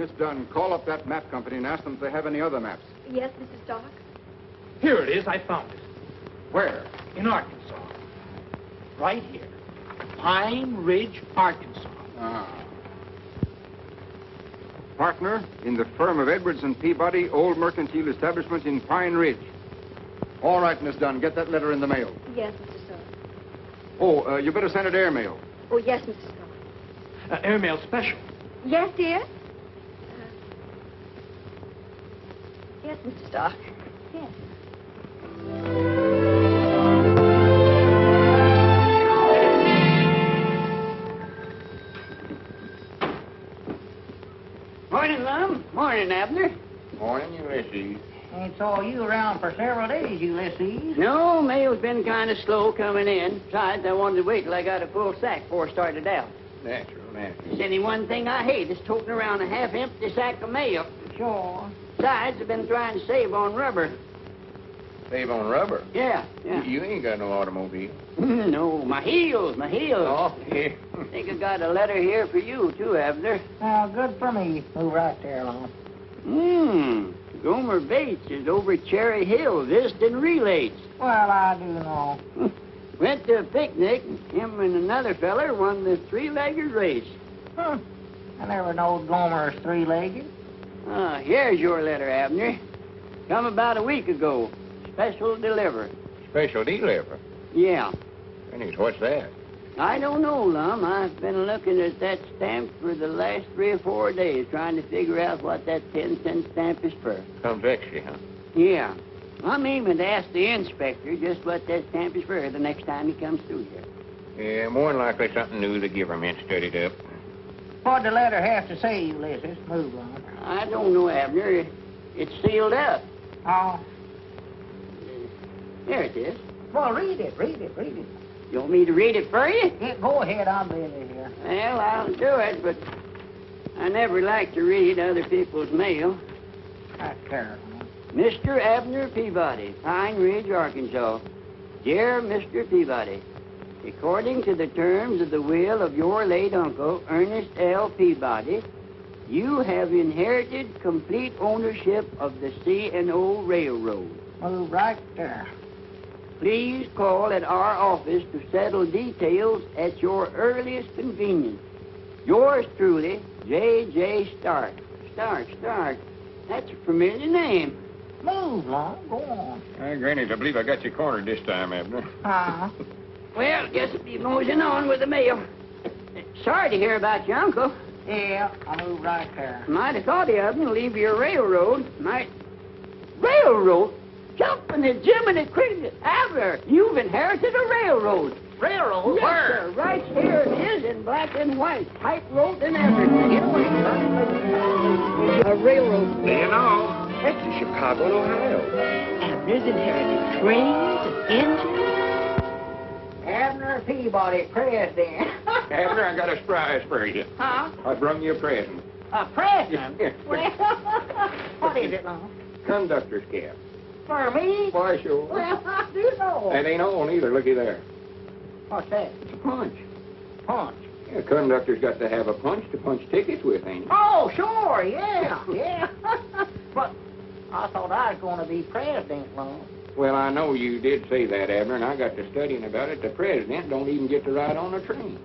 Miss Dunn, call up that map company and ask them if they have any other maps. Yes, Mr. Stark. Here it is. I found it. Where? In Arkansas. Right here. Pine Ridge, Arkansas. Ah. Partner in the firm of Edwards and Peabody, Old Mercantile Establishment in Pine Ridge. All right, Miss Dunn, get that letter in the mail. Yes, Mr. Stark. Oh, you better send it airmail. Oh, yes, Mr. Stark. Airmail special. Yes, dear? Yes, Mr. Stark. Yes. Morning, Lum. Morning, Abner. Morning, Ulysses. Ain't saw you around for several days, Ulysses. No, mail's been kind of slow coming in. Besides, I wanted to wait till I got a full sack before I started out. Natural. There's any one thing I hate is toting around a half-empty sack of mail. Sure. Besides, I've been trying to save on rubber. Save on rubber? Yeah. You ain't got no automobile. No, my heels. Oh, yeah. I think I got a letter here for you, too, Abner. Well, good for me. Move right there, Lon. Gomer Bates is over at Cherry Hill visiting relays. Well, I do know. Went to a picnic, and him and another feller won the three-legged race. I never knowed Gomer's three-legged. Here's your letter, Abner. Come about a week ago. Special deliver. Special deliver? Yeah. Goodness, what's that? I don't know, Lum. I've been looking at that stamp for the last 3 or 4 days, trying to figure out what that 10-cent stamp is for. Comes extra, huh? Yeah. I'm aiming to ask the inspector just what that stamp is for the next time he comes through here. Yeah, more than likely something new the government studied up. What'd the letter have to say, Ulysses? Move on. I don't know, Abner. It's sealed up. Oh. There it is. Well, read it. You want me to read it for you? Yeah, go ahead. I'm busy here. Well, I'll do it, but I never like to read other people's mail. That's terrible. Mr. Abner Peabody, Pine Ridge, Arkansas. Dear Mr. Peabody, according to the terms of the will of your late uncle, Ernest L. Peabody, you have inherited complete ownership of the C&O Railroad. Move right there. Please call at our office to settle details at your earliest convenience. Yours truly, J.J. Stark. Stark. That's a familiar name. Move, Lon. Go on. Granny, I believe I got you cornered this time, Abner. Well, guess I'll be moseying on with the mail. Sorry to hear about your uncle. Yeah, I'll move right there. Might have thought of him to leave your railroad. Railroad? Jumping at Jiminy Cricket. Abner, you've inherited a railroad. Railroad? Yes, sir. Right here it is in black and white. Typewrote and everything. Get away, son. A railroad. Do you know? That's to Chicago and Ohio. Abner's inherited trains and engines. Abner Peabody, president. Abner, I got a surprise for you. Huh? I brung you a present. A president? Yes. Well, what is it, Lon? Conductor's cap. For me? Why, sure. Well, I do know. That ain't on either. Looky there. What's that? It's a punch. Punch. Yeah, conductor's got to have a punch to punch tickets with, ain't he? Oh, sure, yeah. But I thought I was going to be president, Lon. Well, I know you did say that, Abner, and I got to studying about it. The president don't even get to ride on a train.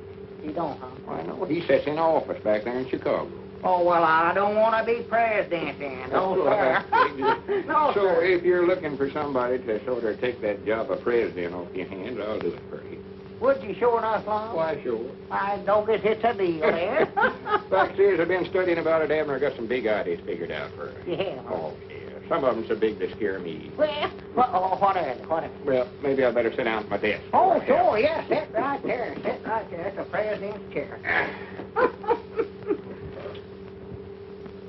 You don't, huh? I know. He sits in office back there in Chicago. Oh, well, I don't want to be president then. No, sir. No, So sir. if you're looking for somebody to sort of take that job of president off your hands, I'll do it for you. Would you sure enough, Lon? Why, sure. I don't guess it's a deal there. Fact is, I've been studying about it, Abner. I got some big ideas figured out for you. Yeah. Oh, yeah. Some of them so big they scare me. Well, what are they? Well, maybe I better sit down at my desk. Oh, sure, yeah. Sit right there. That's the president's chair.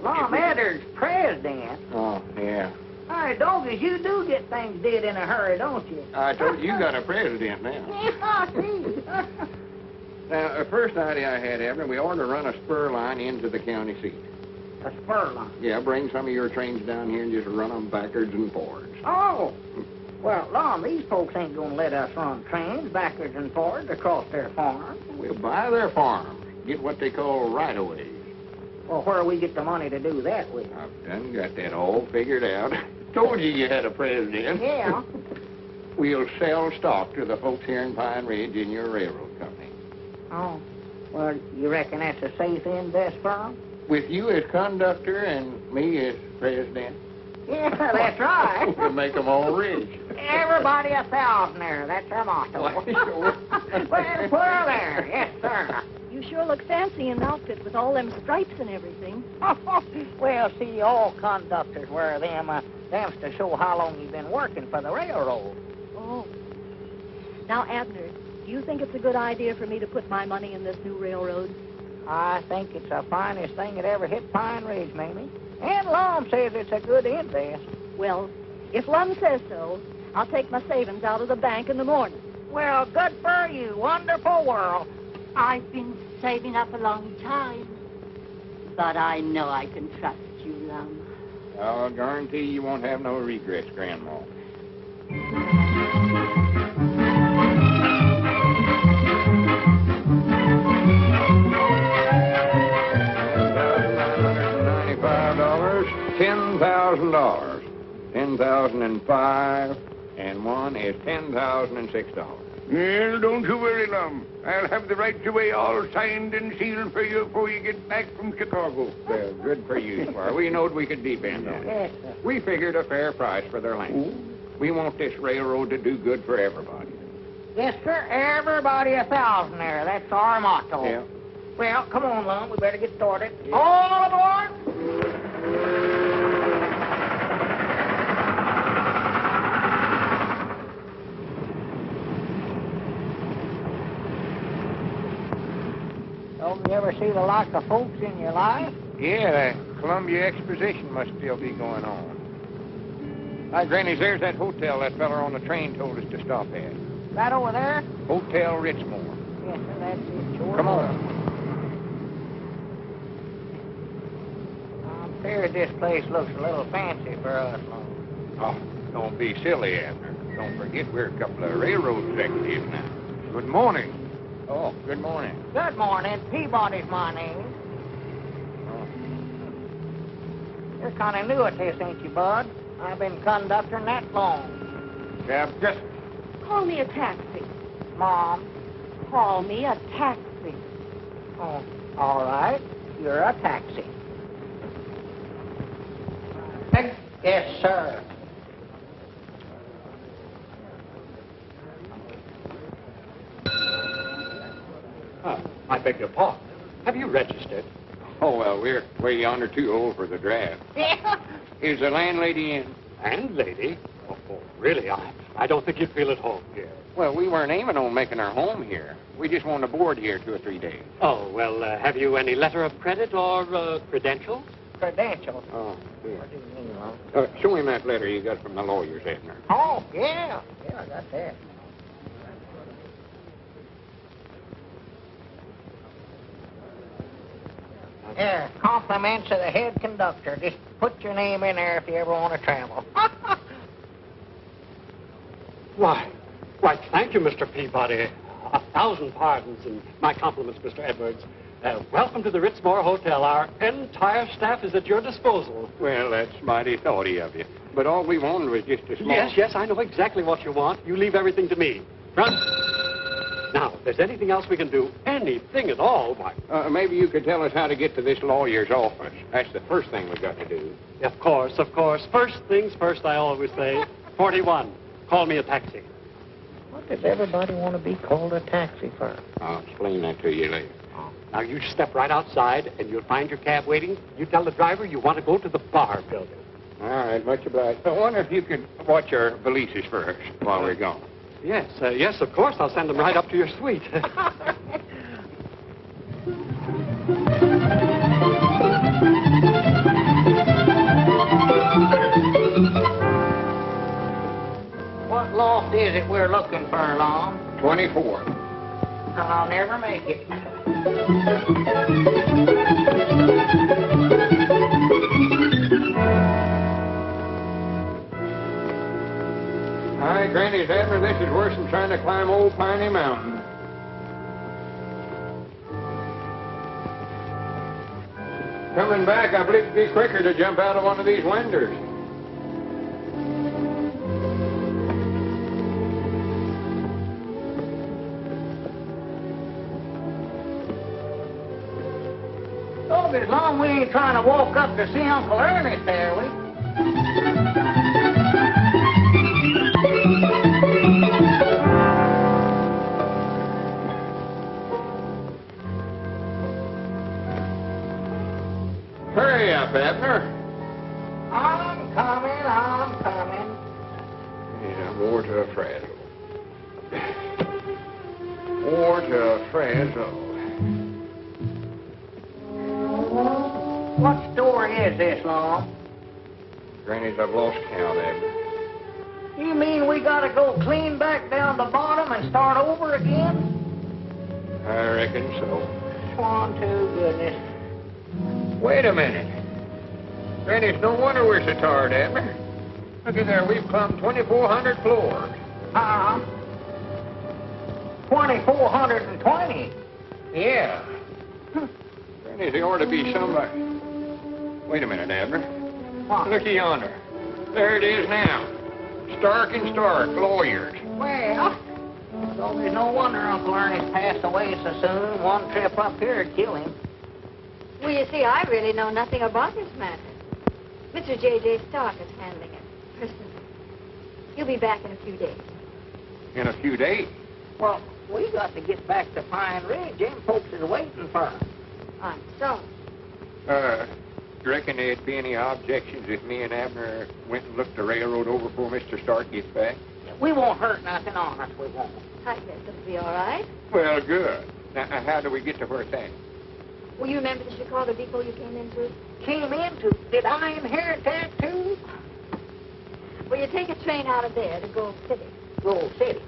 Mom, Edwards, president. Oh, yeah. Hey, doggies, you do get things did in a hurry, don't you? I told you got a president now. Yeah, I see. Now, the first idea I had, Abner, we ought to run a spur line into the county seat. A spur line. Yeah, bring some of your trains down here and just run them backwards and forwards. Oh. Well, Lon, these folks ain't going to let us run trains backwards and forwards across their farm. We'll buy their farm, get what they call right-of-ways. Well, where we get the money to do that with? I've done got that all figured out. Told you had a president. Yeah. We'll sell stock to the folks here in Pine Ridge in your railroad company. Oh. Well, you reckon that's a safe invest firm? With you as conductor and me as president, Yeah, that's right. we'll make them all rich. Everybody a thousandaire. That's our motto. Why, sure. Well, well there. Yes, sir. You sure look fancy in an outfit with all them stripes and everything. Well, see, all conductors wear them. Them's to show how long you've been working for the railroad. Oh. Now, Abner, do you think it's a good idea for me to put my money in this new railroad? I think it's the finest thing that ever hit Pine Ridge, Mamie. And Lum says it's a good invest. Well, if Lum says so, I'll take my savings out of the bank in the morning. Well, good for you. Wonderful world. I've been saving up a long time. But I know I can trust you, Lum. I'll guarantee you won't have no regrets, Grandma. $10,000. 10,005, and one is $10,006. Well, don't you worry, Lum. I'll have the rights away all signed and sealed for you before you get back from Chicago. Well, good for you, Squire. We knowed we could depend on it. Yes, sir. We figured a fair price for their land. We want this railroad to do good for everybody. Yes, sir. Everybody a thousandaire. That's our motto. Yeah. Well, come on, Lum. We better get started. All aboard! Don't you ever see the like of folks in your life? Yeah, the Columbia Exposition must still be going on. Hi, Granny, there's that hotel that feller on the train told us to stop at. Right over there? Hotel Ritzmore. Yes, sir. That's it. Sure. Come on. I'm feared this place looks a little fancy for us, Lum. Oh, don't be silly, Abner. Don't forget we're a couple of railroad executives now. Good morning. Oh, good morning. Good morning. Peabody's my name. Oh. You're kind of new at this, ain't you, Bud? I've been conducting that long. Cab, just... Call me a taxi. Mom. Call me a taxi. Oh, all right. You're a taxi. Yes, sir. I beg your pardon. Have you registered? Oh, well, we're way yonder too old for the draft. Is the landlady in? Landlady? Oh, really? I don't think you'd feel at home here. Well, we weren't aiming on making our home here. We just want to board here 2 or 3 days. Oh, well, have you any letter of credit or credentials? Credentials. Oh, yeah. What do you mean, Lum? Show him that letter you got from the lawyers, Abner. Oh, yeah. Yeah, I got that. Yeah, compliments of the head conductor. Just put your name in there if you ever want to travel. Why, thank you, Mr. Peabody. 1,000 pardons and my compliments, Mr. Edwards. Welcome to the Ritzmore Hotel. Our entire staff is at your disposal. Well, that's mighty thoughty of you. But all we wanted was just a small... Yes, I know exactly what you want. You leave everything to me. Run. Now, if there's anything else we can do, anything at all, why... maybe you could tell us how to get to this lawyer's office. That's the first thing we've got to do. Of course. First things first, I always say. 41. Call me a taxi. What does everybody want to be called a taxi for? I'll explain that to you later. Now, you step right outside, and you'll find your cab waiting. You tell the driver you want to go to the bar building. All right, much obliged. I wonder if you could watch our valises first while we're gone. Yes, of course. I'll send them right up to your suite. What loft is it we're looking for, Lum? 24. I'll never make it. Hi, Granny's Abner. This is worse than trying to climb Old Piney Mountain. Coming back, I believe it'd be quicker to jump out of one of these windows. Oh, as long as we ain't trying to walk up to see Uncle Ernest there, we. Hurry up, Abner. I'm coming. Yeah, more to a frazzle. More to a frazzle. What story is this, Long? Granny's, I've lost count, Abner. You mean we gotta go clean back down the bottom and start over again? I reckon so. Swan to goodness. Wait a minute. Granny, no wonder we're so tired, Abner. Look at there, we've climbed 2,400 floors. 2,420. Yeah. Granny, there ought to be somebody. Wait a minute, Abner. What? Look yonder. There it is now. Stark and Stark, lawyers. Well, so there's no wonder Uncle Ernest passed away so soon. One trip up here would kill him. Well, you see, I really know nothing about this matter. Mr. J.J. Stark is handling it personally. He'll be back in a few days. In a few days. Well, we got to get back to Pine Ridge. Them folks is waiting for us. I'm sorry. You reckon there'd be any objections if me and Abner went and looked the railroad over before Mr. Stark gets back? We won't hurt nothing on us, we won't. I guess it'll be all right. Well, good. Now, how do we get to where it's at? Well, you remember the Chicago depot you came into? Came into? Did I inherit that, too? Well, you take a train out of there to Gold City. Gold City.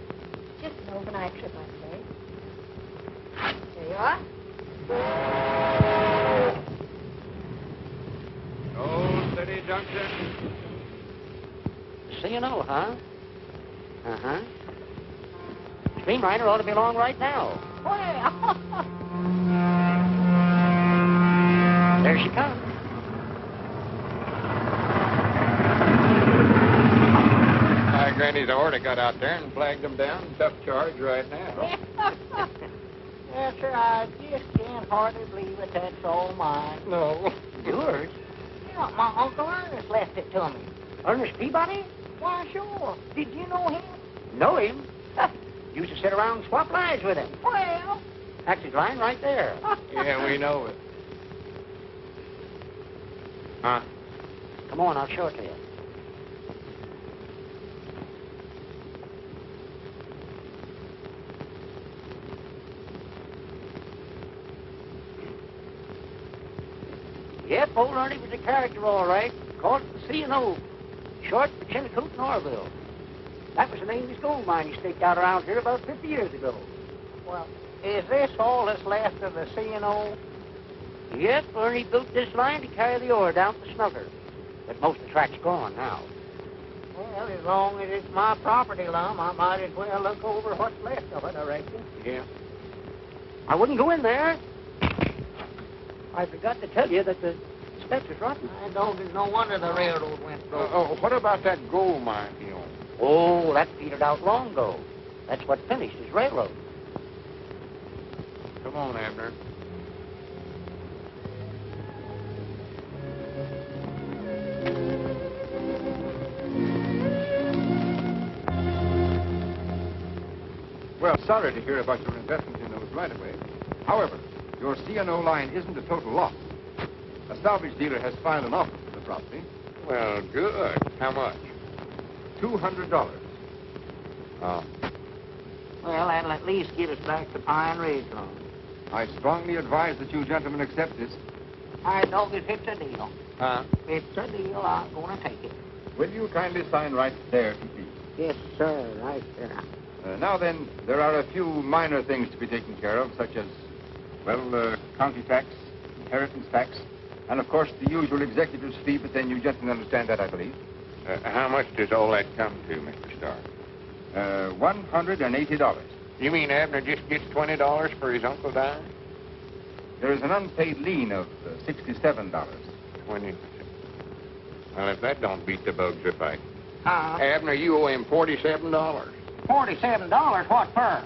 Just an overnight trip, I'd say. There you are. Oh, steady, Johnson. C&O, huh? Uh-huh. Streamliner ought to be along right now. Well, There she comes. My Granny's already got out there and flagged them down. Tough charge right now. yes, sir, I just can't hardly believe it. That's all mine. No. Yours? Yeah, my Uncle Ernest left it to me. Ernest Peabody? Why, sure. Did you know him? Know him. Used to sit around and swap lines with him. Well. That's his line right there. Yeah, we know it. Huh? Come on, I'll show it to you. Yep, old Ernie was a character, all right. Called it the C&O. Short for Chinicoot and Orville. That was the name of his gold mine he staked out around here about 50 years ago. Well, is this all that's left of the C&O? Yep, Ernie built this line to carry the ore down to Snugger. But most of the track's gone now. Well, as long as it's my property, Lum, I might as well look over what's left of it, I reckon. Yeah. I wouldn't go in there. I forgot to tell you that the steps is rotten. I don't. There's no wonder the railroad went broke. What about that gold mine he owned? Oh, that petered out long ago. That's what finished his railroad. Come on, Abner. Well, sorry to hear about your investment in those right-of-way. However, your C&O line isn't a total loss. A salvage dealer has filed an offer for the property. Well, good. How much? $200. Oh. Well, that'll at least get us back to Pine Ridge, Lum. I strongly advise that you gentlemen accept this. I know if it's a deal. Huh? If it's a deal, I'm going to take it. Will you kindly sign right there, P.P.? Yes, sir. Right there. Now then, there are a few minor things to be taken care of, such as, well, county tax, inheritance tax, and, of course, the usual executive's fee, but then you gentlemen understand that, I believe. How much does all that come to, Mr. Stark? $180. You mean Abner just gets $20 for his uncle dying? There is an unpaid lien of $67. 20. Well, if that don't beat the bugs a fight. Huh? Abner, you owe him $47. $47? What for?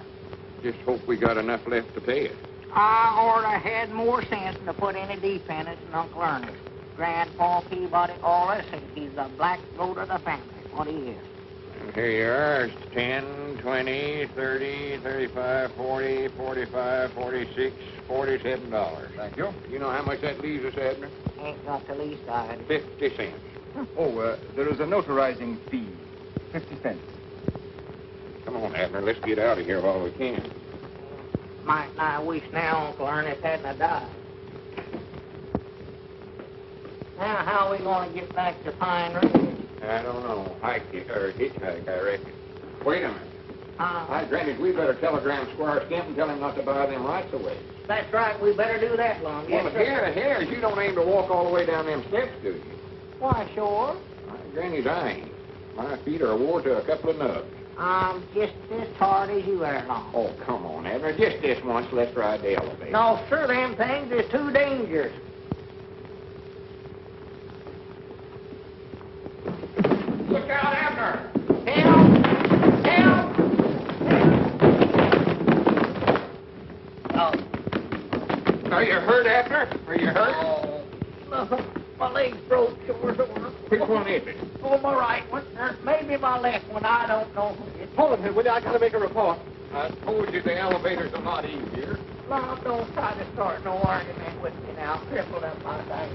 Just hope we got enough left to pay it. I oughta had more sense than to put any dependence in Uncle Ernest. Grandpa Peabody always said he's the black goat of the family. What he is. And here you are. It's 10, 20, 30, 35, 40, 45, 46, $47. Thank you. You know how much that leaves us, Abner? Ain't got the least idea. 50 cents. Oh, there is a notarizing fee, 50 cents. Come on, Abner. Let's get out of here while we can. Might I wish now Uncle Ernest hadn't died. Now, how are we going to get back to Pine Ridge? I don't know. Hike or hitchhike, I reckon. Wait a minute. Hi, Granny, we better telegram Squire Skimp and tell him not to buy them rights away. That's right. We better do that, Lum. Well, Yes, here, you don't aim to walk all the way down them steps, do you? Why, sure. Granny's I ain't. My feet are wore to a couple of nubs. I'm just as hard as you are, Lum. Oh, come on, Abner. Just this once, let's ride the elevator. No, sir, them things is too dangerous. Look out, Abner! Help! Help! Oh. Are you hurt, Abner? Are you hurt? Oh, no, my leg's broke, sure. Which one is it? Oh, my right one. Maybe my left one. I don't know. Hold him here, will you? I gotta make a report. I told you the elevator's a lot easier. Lum, don't try to start no argument with me now. Crippled up my thing.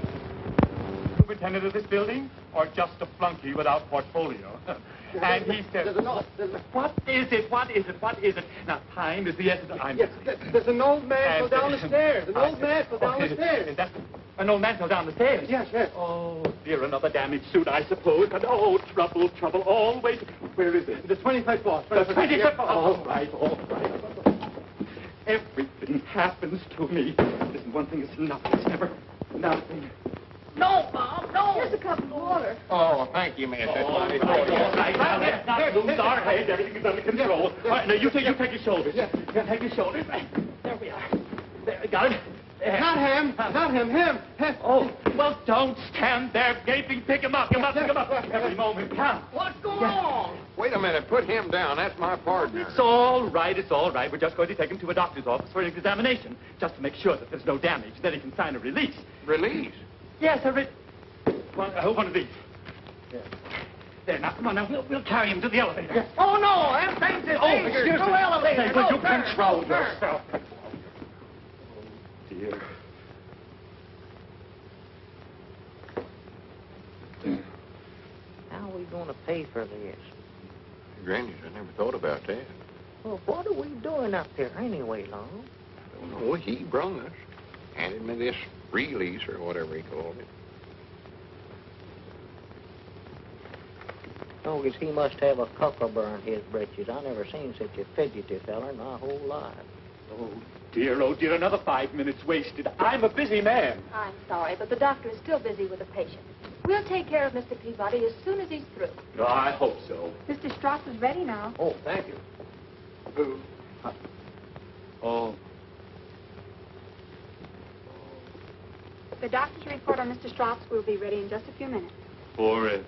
Superintendent of this building, or just a flunky without portfolio? And he said, what is it? What is it? What is it? Now, time is the essence. Yes, there's an old man fell down the stairs. An old man fell down the stairs. That's an old man fell down the stairs? Yes, yes. Oh, dear, another damaged suit, I suppose. But, oh, trouble, trouble, always. Where is it? The 25th floor. The 25th floor. All right, all right. Everything happens to me. Listen, one thing is nothing. It's never nothing. No, Bob, no. Here's a cup of water. Oh, thank you, miss. That's mighty All good. right, now, let's not lose our heads. Everything is under control. All right, now, you take his shoulders. Yes. You take his shoulders. There we are. There, got it? Not him. Not him. Him. Oh, well, don't stand there gaping. Pick him up. Pick him up. Pick him up. Every moment counts. What's going on? Wait a minute. Put him down. That's my partner. It's all right. It's all right. We're just going to take him to a doctor's office for an examination, just to make sure that there's no damage. Then he can sign a release. Release? Yes, one of these. There, now, come on, now, we'll carry him to the elevator. Oh, no, them things is dangerous. excuse No me. elevator. Say, No, will you sir. control No, sir. yourself? Oh, dear. How are we going to pay for this? Granny's, I never thought about that. Well, what are we doing up here anyway, Long? I don't know. He brung us. Handed me this release or whatever he called it. Oh, guess he must have a cucumber in his britches. I never seen such a fidgety feller in my whole life. Oh, dear, another 5 minutes wasted. I'm a busy man. I'm sorry, but the doctor is still busy with a patient. We'll take care of Mr. Peabody as soon as he's through. No, I hope so. Mr. Strauss is ready now. Oh, thank you. Who? Oh. The doctor's report on Mr. Strauss will be ready in just a few minutes. For it.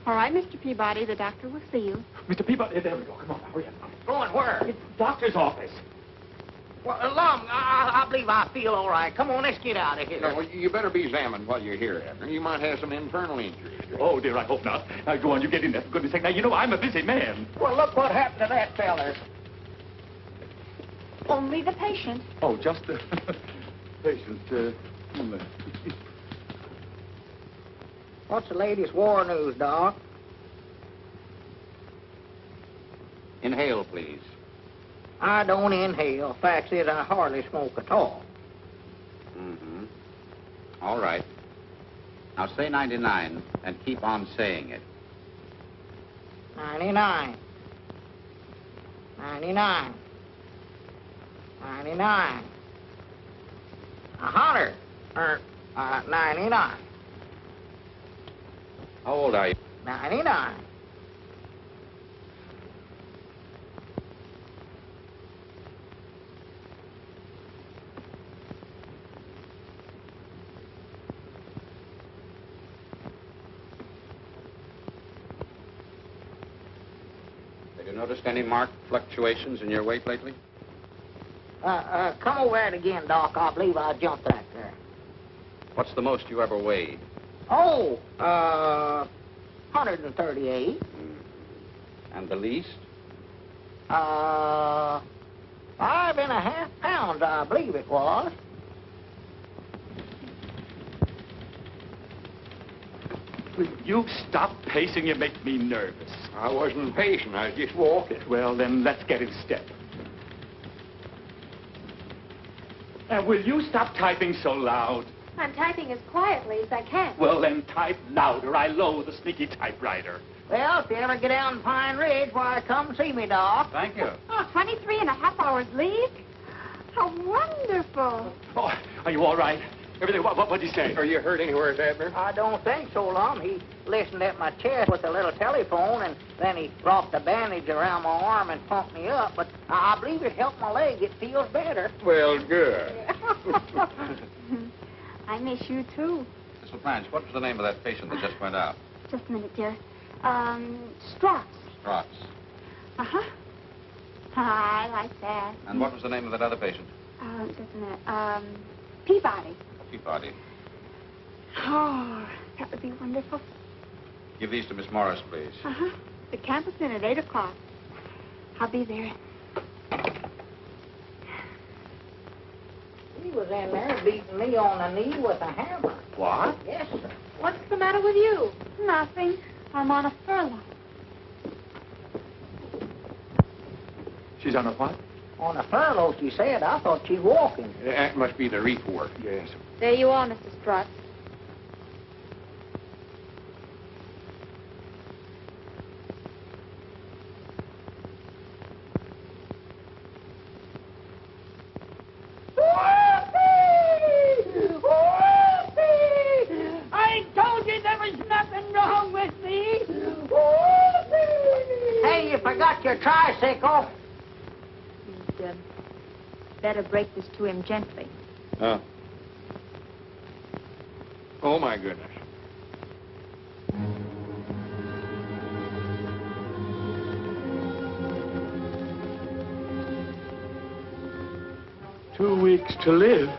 All right, Mr. Peabody, the doctor will see you. Mr. Peabody, there we go. Come on, hurry up. Going where? It's doctor's office. Well, Lum, I believe I feel all right. Come on, let's get out of here. No, you better be examined while you're here, Abner. You might have some internal injuries. Oh, dear, I hope not. Now, go on, you get in there, for goodness sake. Now, you know I'm a busy man. Well, look what happened to that feller. Only the patient. Oh, just the patient. What's the latest war news, Doc? Inhale, please. I don't inhale. Fact is, I hardly smoke at all. Mm-hmm. All right. Now say 99 and keep on saying it. 99. 99. 99. 100. 99. How old are you? 99. Noticed any marked fluctuations in your weight lately? Come over it again, Doc. I believe I jumped that there. What's the most you ever weighed? Oh, 138. And the least? 5.5 pounds, I believe it was. Will you stop pacing? You make me nervous. I wasn't pacing. I was just walking. Well, then let's get in step. And will you stop typing so loud? I'm typing as quietly as I can. Well, then type louder. I loathe the sneaky typewriter. Well, if you ever get down to Pine Ridge, why, come see me, Doc. Thank you. Oh, 23.5 hours leave? How wonderful. Oh, are you all right? Everything, what'd he say? Are you hurt anywhere, Abner? I don't think so, Lum. He listened at my chest with a little telephone, and then he wrapped a bandage around my arm and pumped me up. But I believe it helped my leg. It feels better. Well, good. I miss you, too. Miss LaPlanche, what was the name of that patient that just went out? Just a minute, dear. Strauss. Strauss. Uh-huh. I like that. And what was the name of that other patient? Just a minute. Peabody. Peabody. Oh, that would be wonderful. Give these to Miss Morris, please. Uh-huh. The camp is in at 8 o'clock. I'll be there. He was in there beating me on the knee with a hammer. What? Yes, sir. What's the matter with you? Nothing. I'm on a furlough. She's on a what? On a furlough, she said. I thought she was walking. That must be the reef work. Yes. There you are, Mr. Strauss. I told you there was nothing wrong with me. Hey, you forgot your tricycle. You'd better break this to him gently. Oh, my goodness. "2 weeks to live."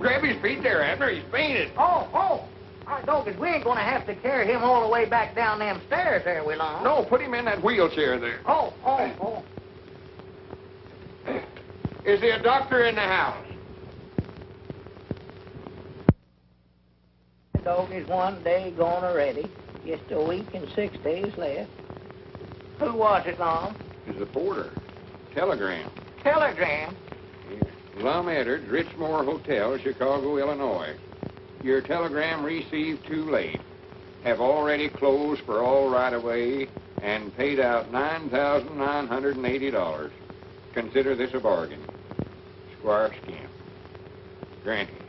Grab his feet there, Abner. He's fainted. Oh. I know, because we ain't going to have to carry him all the way back down them stairs there, we long. No, put him in that wheelchair there. Oh. Is there a doctor in the house? The dog is 1 day gone already. Just a week and 6 days left. Who was it, Lum? It's the porter. Telegram. Telegram. Lum Edwards, Richmore Hotel, Chicago, Illinois. Your telegram received too late. Have already closed for all right-of-way and paid out $9,980. Consider this a bargain. Squire Scamp. Granted.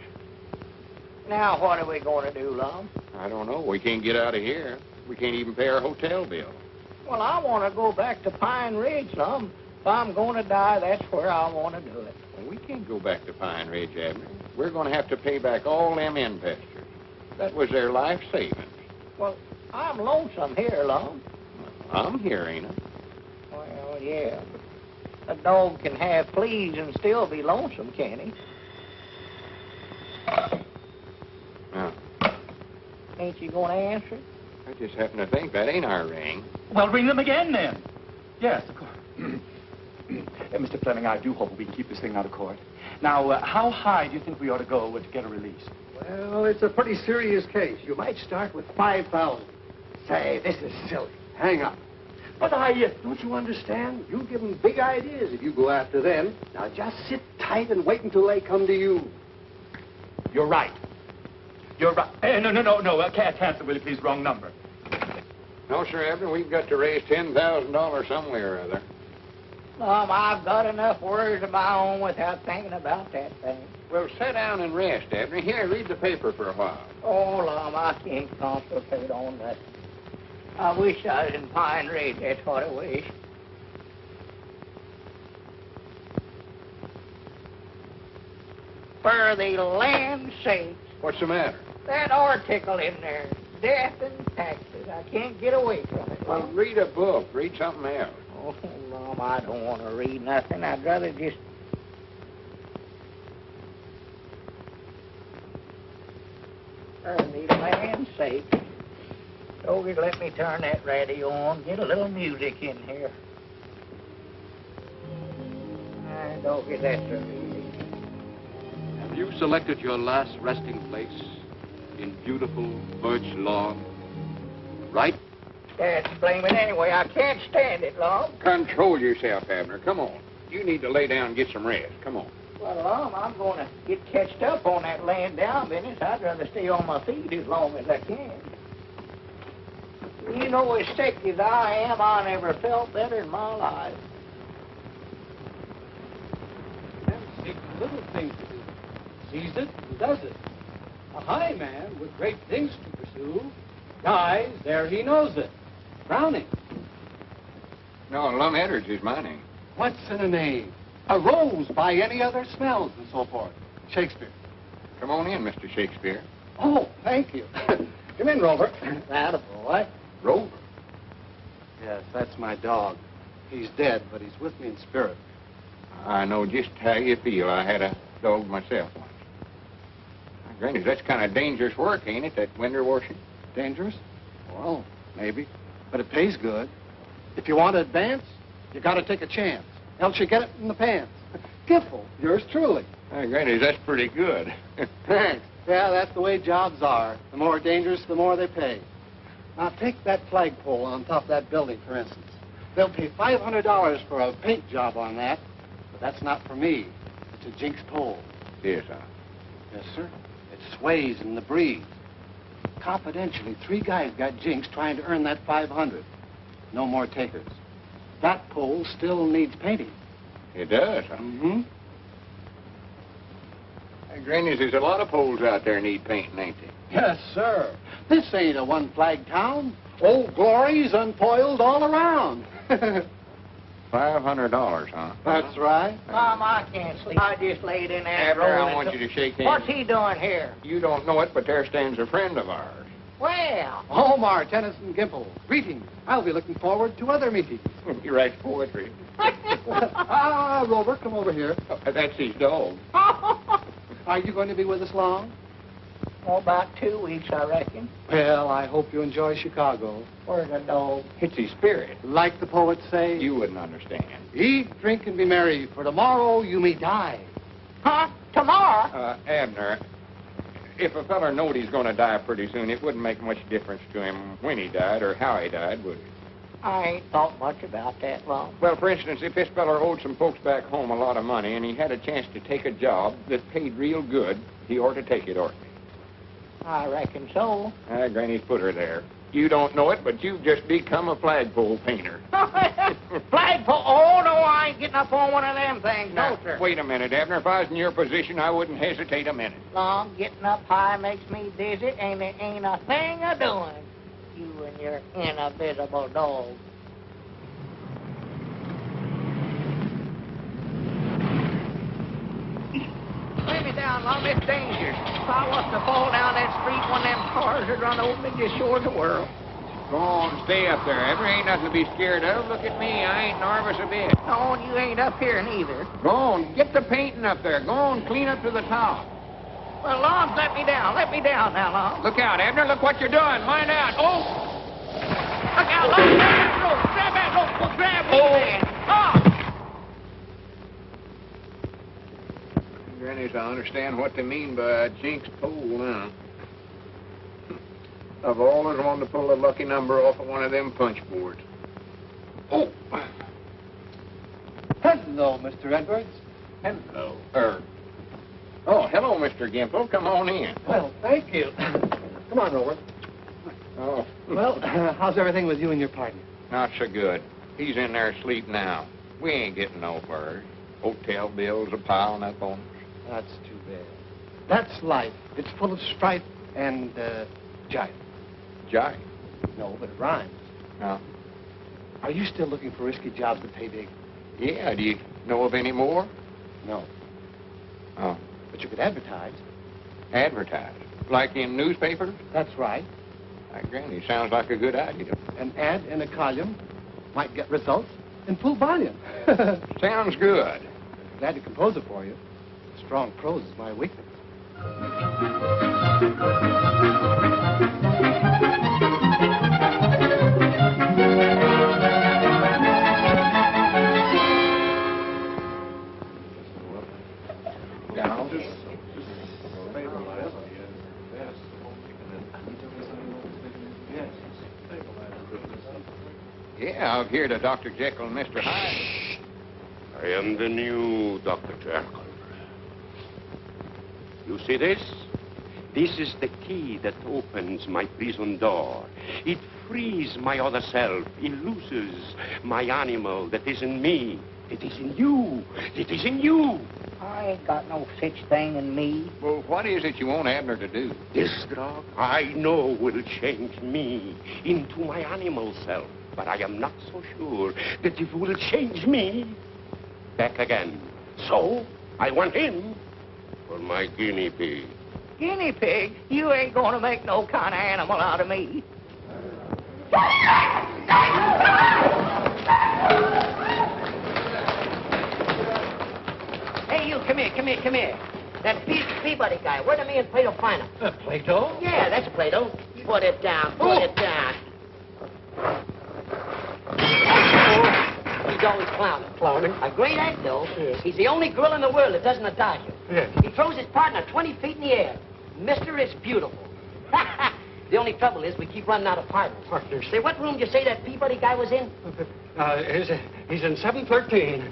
Now, what are we going to do, Lum? I don't know. We can't get out of here. We can't even pay our hotel bill. Well, I want to go back to Pine Ridge, Lum. If I'm going to die, that's where I want to do it. Well, we can't go back to Pine Ridge, Abner. We're going to have to pay back all them investors. That was their life savings. Well, I'm lonesome here, Lum. I'm here, ain't I? Well, yeah. A dog can have fleas and still be lonesome, can't he? Now, Ain't you going to answer it? I just happen to think that ain't our ring. Well, ring them again, then. Yes, of course. Mr. Fleming, I do hope we can keep this thing out of court. Now, how high do you think we ought to go to get a release? Well, it's a pretty serious case. You might start with 5,000. Say, this is silly. Hang up. But Don't you understand? You give them big ideas if you go after them. Now, just sit tight and wait until they come to you. You're right. You're right. No. Cancel, will you please? Wrong number. No, sir, Abner. We've got to raise $10,000 somewhere or other. Lum, I've got enough worries of my own without thinking about that thing. Well, sit down and rest, Abner. Here, read the paper for a while. Oh, Lum, I can't concentrate on that. I wish I was in Pine Ridge. That's what I wish. For the land's sake. What's the matter? That article in there. Death and taxes. I can't get away from it. Well, read a book. Read something else. Oh, Lum, I don't want to read nothing. I'd rather just... For the land's sake. Doggy, let me turn that radio on. Get a little music in here. Doggy, that's a relief. Have you selected your last resting place in beautiful birch lawn? Right? That's blaming anyway. I can't stand it, Lum. Control yourself, Abner. Come on. You need to lay down and get some rest. Come on. Well, Lum, I'm going to get catched up on that laying down business. I'd rather stay on my feet as long as I can. You know, as sick as I am, I never felt better in my life. Little things to do. Sees it and does it. A high man with great things to pursue dies ere he knows it. Browning. No, Lum Edwards is my name. What's in a name? A rose by any other smells and so forth. Shakespeare. Come on in, Mr. Shakespeare. Oh, thank you. Come in, Rover. That a boy. Rover? Yes, that's my dog. He's dead, but he's with me in spirit. I know just how you feel. I had a dog myself once. Granny, that's kind of dangerous work, ain't it, that winter washing? Dangerous? Well, maybe. But it pays good. If you want to advance, you got to take a chance. Else you get it in the pants. Gimple, yours truly. Granny, that's pretty good. Thanks. Yeah, that's the way jobs are. The more dangerous, the more they pay. Now, take that flagpole on top of that building, for instance. They'll pay $500 for a paint job on that. But that's not for me. It's a Jinx pole. Yes, sir. Yes, sir. It sways in the breeze. Confidentially, 3 guys got Jinx trying to earn that $500. No more takers. That pole still needs painting. It does, huh? Mm-hmm. Granny, there's a lot of poles out there need painting, ain't they? Yes, sir. This ain't a one-flag town. Old Glory's unfoiled all around. $500, huh? That's right. Mom, I can't sleep. I just laid in there. Abner, I want you to shake hands. What's he doing here? You don't know it, but there stands a friend of ours. Well. Omar Tennyson Gimple. Greetings. I'll be looking forward to other meetings. He writes poetry. Rover, come over here. That's his dog. Are you going to be with us long? Oh, about 2 weeks, I reckon. Well, I hope you enjoy Chicago. Where's the dog? It's his spirit. Like the poets say. You wouldn't understand. Eat, drink, and be merry, for tomorrow you may die. Huh? Tomorrow? Abner, if a feller knowed he's going to die pretty soon, it wouldn't make much difference to him when he died or how he died, would it? I ain't thought much about that, Lum. Well, for instance, if this feller owed some folks back home a lot of money and he had a chance to take a job that paid real good, he ought to take it, oughtn't he? I reckon so. Granny's put her there. You don't know it, but you've just become a flagpole painter. Flagpole? Oh, no, I ain't getting up on one of them things. Now, No, sir. wait a minute, Abner. If I was in your position, I wouldn't hesitate a minute. Lum, getting up high makes me dizzy, and there ain't a thing a doing. You and your invisible dog. Lay me down, Lum. It's dangerous. If I was to fall down that street, one of them cars would run over me just short of the world. Go on, stay up there. Abner, ain't nothing to be scared of. Look at me. I ain't nervous a bit. No, and you ain't up here neither. Go on, get the painting up there. Go on, clean up to the top. Well, Lum, let me down. Let me down now, Lum. Look out, Abner. Look what you're doing. Mind out. Oh! Look out, Lum. Grab that rope. Grab that rope. Well, grab me, man. Oh! Granny, I understand what they mean by a Jinx pole now. I've always wanted to pull a lucky number off of one of them punch boards. Oh! Hello, Mr. Edwards. Hello. Oh, hello, Mr. Gimple. Come on in. Well, thank you. Come on, Rover. Oh. Well, how's everything with you and your partner? Not so good. He's in there asleep now. We ain't getting nowhere. Hotel bills are piling up on us. That's too bad. That's life. It's full of strife and, jive. Jive? No, but it rhymes. No. Are you still looking for risky jobs that pay big? Yeah, do you know of any more? No. Oh. But you could advertise. Advertise? Like in newspapers? That's right. Granny, sounds like a good idea. An ad in a column might get results in full volume. Sounds good. Glad to compose it for you. Strong prose is my weakness. Yeah, I've heard of Dr. Jekyll and Mr. Hyde. I am the new Dr. Jekyll. You see this? This is the key that opens my prison door. It frees my other self. It looses my animal that is in me. It is in you. It is in you. I ain't got no such thing in me. Well, what is it you want Abner to do? This drug, I know, will change me into my animal self. But I am not so sure that it will change me back again. So, I want him for my guinea pig. Guinea pig? You ain't gonna make no kind of animal out of me. Hey, you, come here. That Peabody guy, where did me and Plato find him? Plato? Yeah, that's Plato. Put it down, put it down. He's always clowning. Clowning? A great act, though. Yes. He's the only gorilla in the world that doesn't dodge you. Yes. He throws his partner 20 feet in the air. Mister is beautiful. The only trouble is we keep running out of partners. Partners? Say, what room did you say that Peabody guy was in? He's in 713.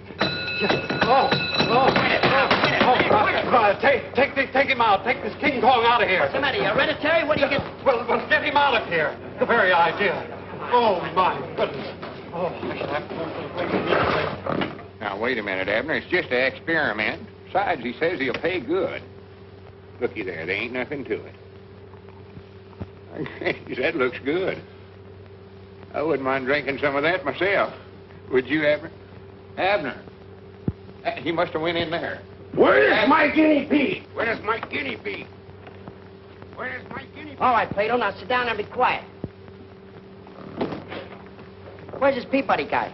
Take him out. Take this King Kong out of here. What's the matter? You hereditary? What do you get? Well, get him out of here. The very idea. Oh, my goodness. Oh, I should have to go to the place. Now, wait a minute, Abner. It's just an experiment. Besides, he says he'll pay good. Looky there. There ain't nothing to it. That looks good. I wouldn't mind drinking some of that myself. Would you, Abner? Abner. He must have went in there. Where's my guinea pig? Where's my guinea pig? Where's my guinea pig? All right, Plato, now sit down and be quiet. Where's this Peabody guy?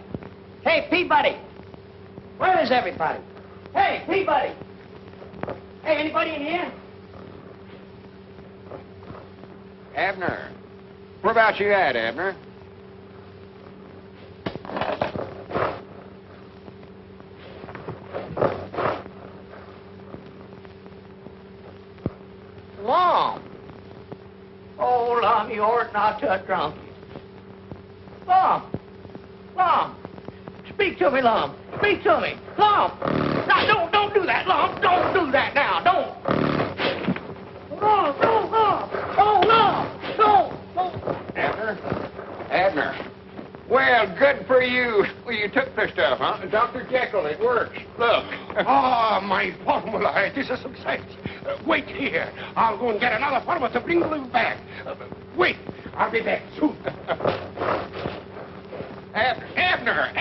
Hey, Peabody! Where is everybody? Hey, Peabody! Hey, anybody in here? Abner. Where about you at, Abner? Lum. Oh, Lum, you ought not to have drunk it. Lum. Speak to me, Lum. Speak to me. Lum. Now, don't do that, Lum. Don't do that now. Don't. Lum. Oh, Lum. Don't. Abner. Well, good for you. Well, you took the stuff, huh? Dr. Jekyll, it works. Look. My formula. It is a success. Wait here. I'll go and get another formula to bring you back. Wait. I'll be back soon. Abner.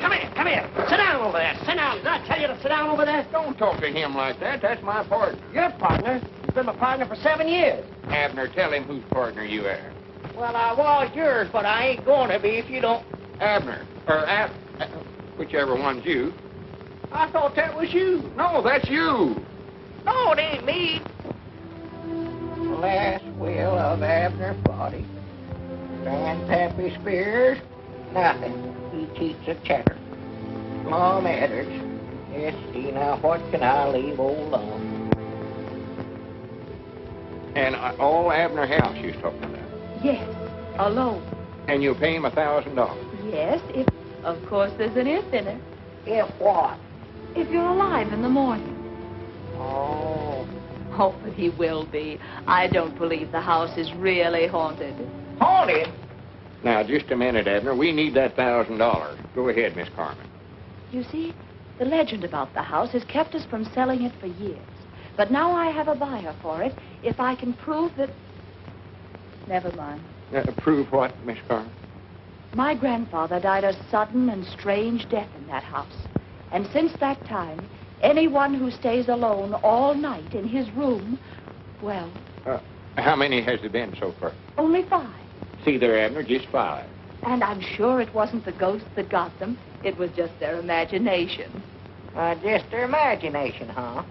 Come here. Sit down over there. Sit down. Did I tell you to sit down over there? Don't talk to him like that. That's my partner. Your partner? You've been my partner for 7 years. Abner, tell him whose partner you are. Well, I was yours, but I ain't going to be if you don't. Abner. Whichever one's you. I thought that was you. No, that's you. No, it ain't me. Last will of Abner Foddy. Grandpappy Spears, nothing. He keeps a checker. Mom Edders. Yes, see, now what can I leave old Lum? And all Abner House you're talking about. Yes, alone. And you'll pay him $1,000. Yes, if, of course, there's an if in it. If what? If you're alive in the morning. Oh. Oh, but he will be. I don't believe the house is really haunted. Haunted? Now, just a minute, Abner. We need that $1,000. Go ahead, Miss Carmen. You see, the legend about the house has kept us from selling it for years. But now I have a buyer for it if I can prove that... Never mind. Prove what, Miss Carmen? My grandfather died a sudden and strange death in that house. And since that time, anyone who stays alone all night in his room, well... How many has there been so far? Only 5. See there, Abner, just 5. And I'm sure it wasn't the ghosts that got them. It was just their imagination. Just their imagination, huh?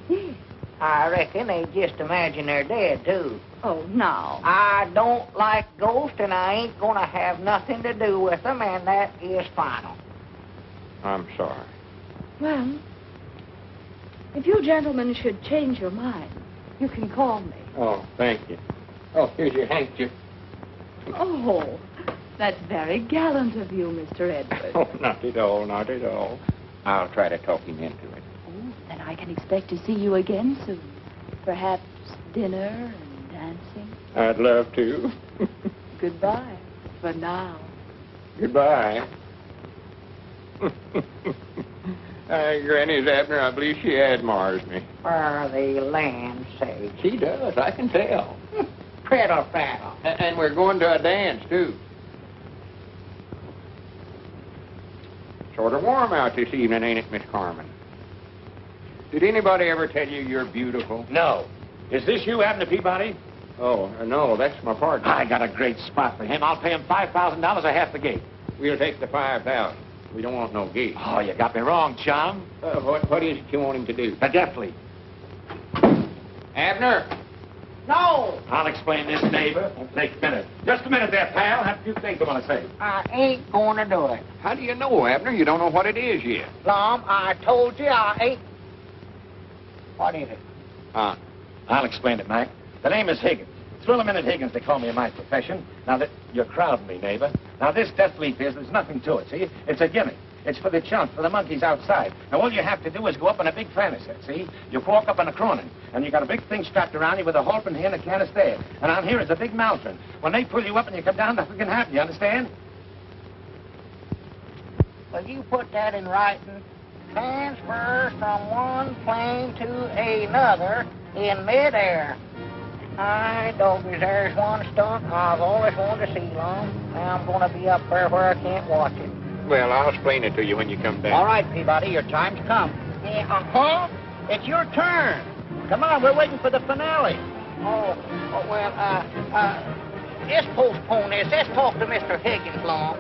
Yes. I reckon they just imagine they're dead, too. Oh, now. I don't like ghosts, and I ain't gonna have nothing to do with them, and that is final. I'm sorry. Well, if you gentlemen should change your mind, you can call me. Oh, thank you. Oh, here's your handkerchief. Oh, that's very gallant of you, Mr. Edwards. Oh, not at all, not at all. I'll try to talk him into it. Oh, then I can expect to see you again soon. Perhaps dinner and dancing. I'd love to. Goodbye for now. Goodbye. Granny's Abner, I believe she admires me. For the land's sake. She does, I can tell. Prattle, prattle. And we're going to a dance, too. Sort of warm out this evening, ain't it, Miss Carmen? Did anybody ever tell you you're beautiful? No. Is this you, Abner Peabody? Oh, no, that's my partner. I got a great spot for him. I'll pay him $5,000 a half the gate. We'll take the 5,000. We don't want no gate. Oh, you got me wrong, chum. What is it you want him to do? The death leap. Abner! No! I'll explain this, neighbor. Won't take a minute. Just a minute there, pal. Have a few things I want to say. I ain't gonna do it. How do you know, Abner? You don't know what it is yet. Lum, I told you I ain't... What is it? I'll explain it, Mac. The name is Higgins. Thrill-a-minute Higgins, they call me in my profession. Now, you're crowding me, neighbor. Now, this death leap there's nothing to it, see? It's a gimmick. It's for the chumps, for the monkeys outside. Now, all you have to do is go up in a big fanny set, see? You walk up in a cronin, and you got a big thing strapped around you with a halberd here and a canister. And on here is a big mountain. When they pull you up and you come down, nothing can happen, you understand? Will you put that in writing? Transfer from one plane to another in midair. Hi, doggies, there's one stunt I've always wanted to see, Lum. Now I'm going to be up there where I can't watch it. Well, I'll explain it to you when you come down. All right, Peabody, your time's come. Yeah, huh? It's your turn. Come on, we're waiting for the finale. Just postpone this. Let's talk to Mr. Higgins, Lum.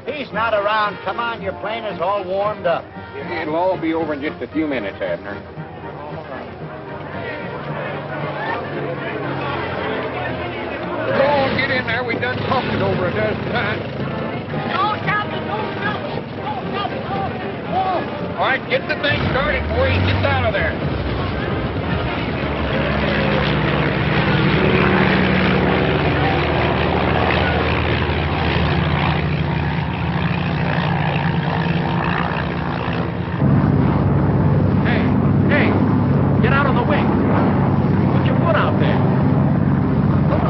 He's not around. Come on, your plane is all warmed up. It'll all be over in just a few minutes, Abner. Go on, get in there. We done talked it over a dozen times. Don't stop it. Don't stop it. Don't stop it. All right, get the thing started before he gets out of there. Hey, get out of the way. Put your foot out there.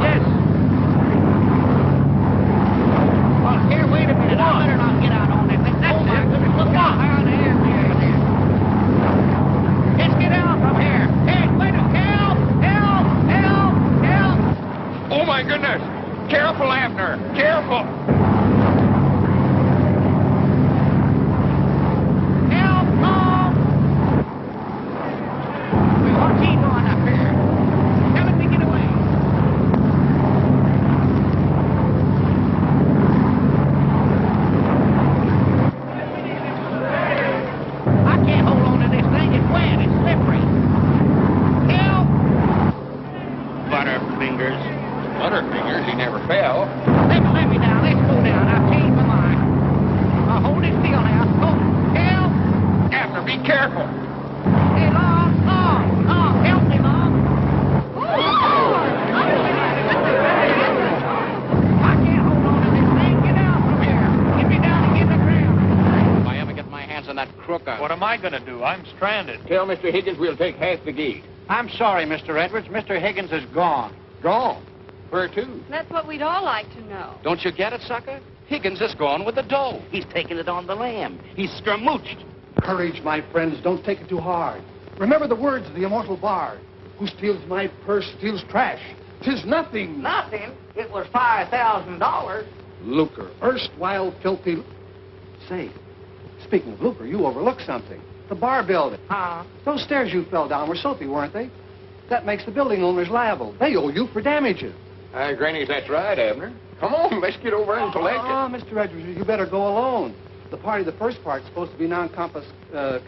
Yes. Well, here, wait a minute. I better not get out on that thing. That's it. Look out. There. Let's get out from here. Hey, wait a minute. Help. Oh, my goodness. Careful, Abner. Careful. Help, Tom. What's he doing up here? Tell him to get away. I can't hold on to this thing. It's wet. It's slippery. Help! Butterfingers. Butterfingers? He never fell. Let me down. Let's go down. I've changed my mind. Now hold it still now. Help! Abner, be careful. Hey, Long, help me, Long. I can't hold on to this thing. Get out from here. Get me down and get the ground. If I ever get my hands on that crook, What am I going to do? I'm stranded. Tell Mr. Higgins we'll take half the gate. I'm sorry, Mr. Edwards. Mr. Higgins is gone. Gone. Where to? That's what we'd all like to know. Don't you get it, sucker? Higgins is gone with the dough. He's taking it on the lam. He's scramooched. Courage, my friends. Don't take it too hard. Remember the words of the immortal bard. Who steals my purse steals trash. 'Tis nothing. Nothing. It was $5,000. Lucre. Erstwhile filthy... Say, speaking of lucre, you overlooked something. The bar building. Huh? Those stairs you fell down were soapy, weren't they? That makes the building owners liable. They owe you for damages. Granny, that's right, Abner. Come on, let's get over and collect it. Mr. Edwards, you better go alone. The party, the first part's supposed to be non-compos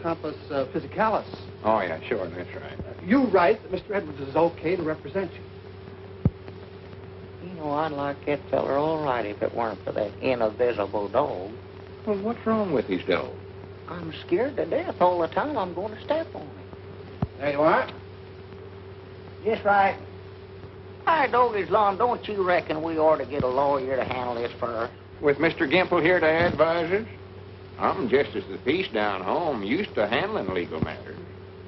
compos physicalis. Oh, yeah, sure, that's right. You write that Mr. Edwards is okay to represent you. You know, I'd like that feller all right if it weren't for that invisible dog. Well, what's wrong with his dog? I'm scared to death all the time I'm going to step on him. There you are. Just right. Hi, Doggies Lawn, don't you reckon we ought to get a lawyer to handle this for us? With Mr. Gimple here to advise us? I'm just as the piece down home, used to handling legal matters.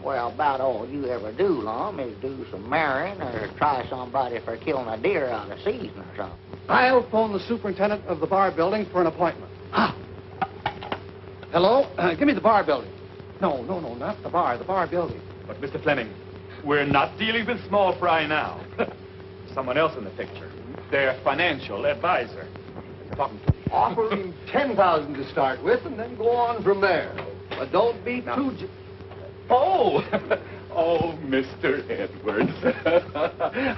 Well, about all you ever do, Lum, is do some marrying or try somebody for killing a deer out of season or something. I'll phone the superintendent of the bar building for an appointment. Hello? Give me the bar building. No, not the bar building. But, Mr. Fleming, we're not dealing with small fry now. Someone else in the picture. Their financial advisor. Offer him $10,000 to start with, and then go on from there. But don't be too... Oh, Mr. Edwards.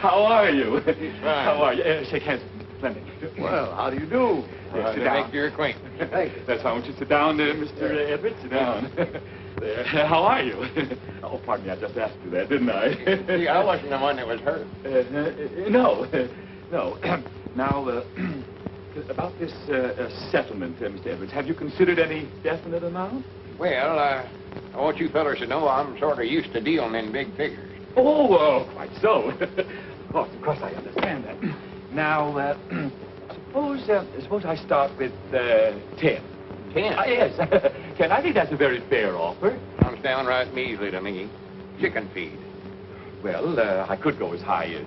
How are you? How are you? Shake hands with Mr. Fleming. Well, how do you do? Sit down. Make your acquaintance. Thank you. That's how I want you to sit down, Mr. Edwards. Sit down. There. How are you? Oh, pardon me, I just asked you that, didn't I? See, I wasn't the one that was hurt. No. Now, about this settlement, Mr. Edwards, have you considered any definite amount? Well, I want you fellers to know I'm sort of used to dealing in big figures. Oh, quite so. Of course, I understand that. Now, suppose I start with 10. 10? Yes, 10. I think that's a very fair offer. Sounds downright measly to me. Chicken feed. Well, I could go as high as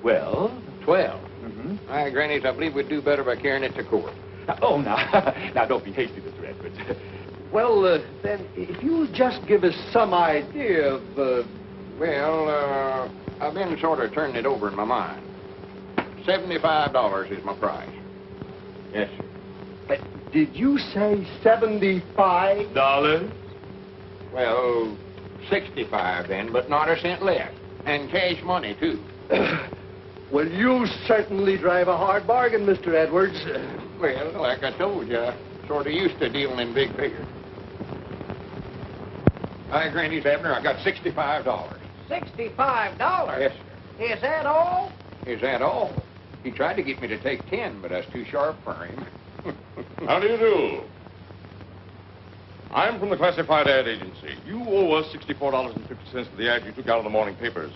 12. 12? Mm-hmm. Grannies, I believe we'd do better by carrying it to court. Now, don't be hasty, Mr. Edwards. Well, then, if you just give us some idea of... Well, I've been sort of turning it over in my mind. $75 is my price. Yes, sir. Did you say $75? Well, 65 then, but not a cent less. And cash money, too. Well, you certainly drive a hard bargain, Mr. Edwards. Well, like I told you, I sort of used to dealing in big figures. Hi, Granny's Abner, I got $65. $65? Yes, sir. Is that all? Is that all? He tried to get me to take 10, but I was too sharp for him. How do you do? I'm from the Classified Ad Agency. You owe us $64.50 for the ad you took out of the morning papers.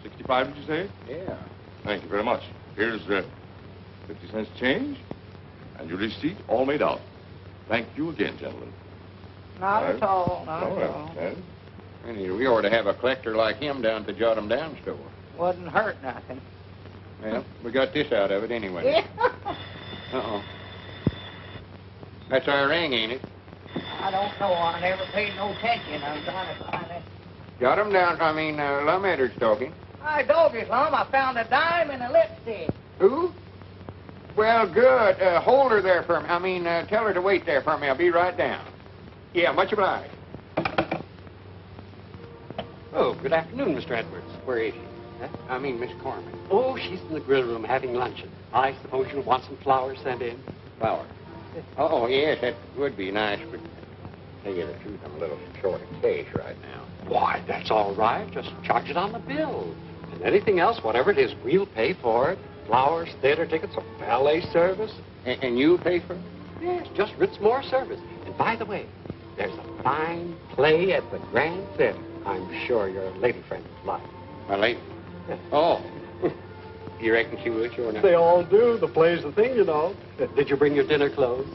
65, did you say? Yeah. Thank you very much. Here's 50 cents change, and your receipt all made out. Thank you again, gentlemen. Not at all, not at all. And we ought to have a collector like him down at the Jot 'em Down store. Wouldn't hurt nothing. Well, we got this out of it anyway. Yeah. Uh-oh. That's our ring, ain't it? I don't know. I never paid no attention. I'm trying to find it. Jot 'em Down, Lum Edwards talking. Hi, Doggies, Lum. I found a dime and a lipstick. Who? Well, good. Hold her there for me. Tell her to wait there for me. I'll be right down. Yeah, much obliged. Oh, good afternoon, Mr. Edwards. Where is she? Huh? Miss Corman. Oh, she's in the grill room having luncheon. I suppose you'll want some flowers sent in. Flowers? Oh, yes, that would be nice, but to tell you the truth, I'm a little short of cash right now. Why, that's all right. Just charge it on the bill. And anything else, whatever it is, we'll pay for it. Flowers, theater tickets, or ballet service. And you'll pay for it? Yes, just Ritzmore service. And by the way, there's a fine play at the Grand Theater. I'm sure your lady friend would like. My lady? Yes. Oh. You reckon she would, sure enough? They all do. The play's the thing, you know. Did you bring your dinner clothes?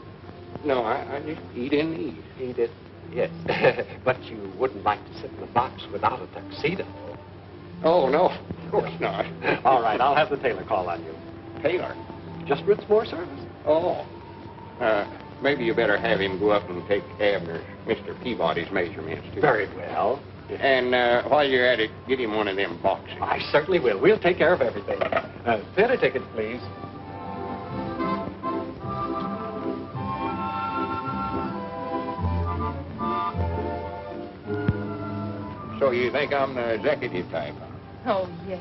No, I just eat in these. Eat it? Yes. But you wouldn't like to sit in the box without a tuxedo. Oh, no. Of course not. All right, I'll have the tailor call on you. Tailor? Just Ritzmore service. Oh. Maybe you better have him go up and take Abner, Mr. Peabody's measurements, too. Very well. And while you're at it, get him one of them boxes. I certainly will. We'll take care of everything. Theater tickets, please. So So you think I'm the executive type? Oh, yes.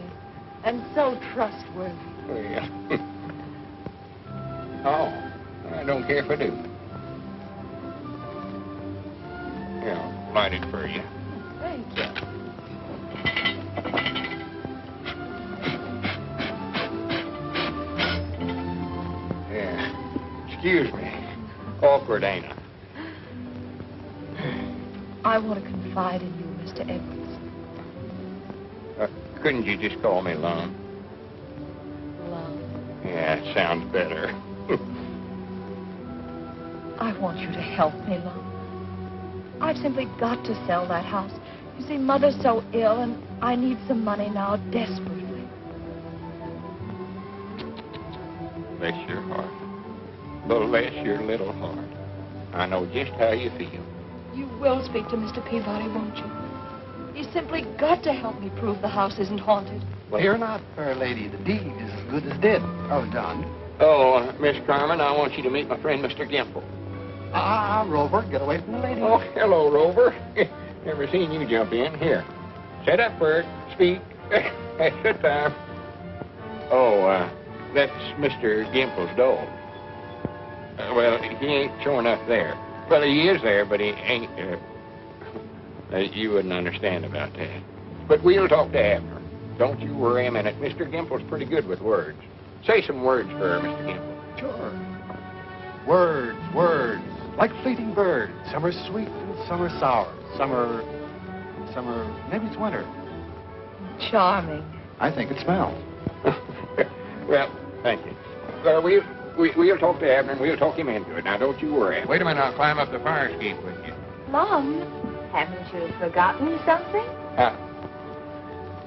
And so trustworthy. Well, oh, I don't care if I do. Yeah, light it for you. Thank you. Yeah. Excuse me. Awkward, ain't I? I want to confide in you, Mr. Edwards. Couldn't you just call me Lum? Love. Yeah, it sounds better. I want you to help me, Lum. I've simply got to sell that house. You see, Mother's so ill, and I need some money now desperately. Bless your heart. Bless your little heart. I know just how you feel. You will speak to Mr. Peabody, won't you? You simply got to help me prove the house isn't haunted. Well, fear not, fair lady. The deed is as good as dead. Oh, John. Oh, Miss Carmen, I want you to meet my friend, Mr. Gimple. Rover, get away from the lady. Oh, hello, Rover. Never seen you jump in. Here, set up, Bert. Speak. That's the time. Oh, that's Mr. Gimple's dog. Well, he ain't showing up there. Well, he is there, but he ain't. You wouldn't understand about that. But we'll talk to Abner. Don't you worry a minute. Mr. Gimple's pretty good with words. Say some words for her, Mr. Gimple. Sure. Words, words. Like fleeting birds. Some are sweet and some are sour. Some are, maybe it's winter. Charming. I think it smells. Well, thank you. We'll talk to Abner and we'll talk him into it. Now, don't you worry. Wait a minute, I'll climb up the fire escape with you. Mom, haven't you forgotten something?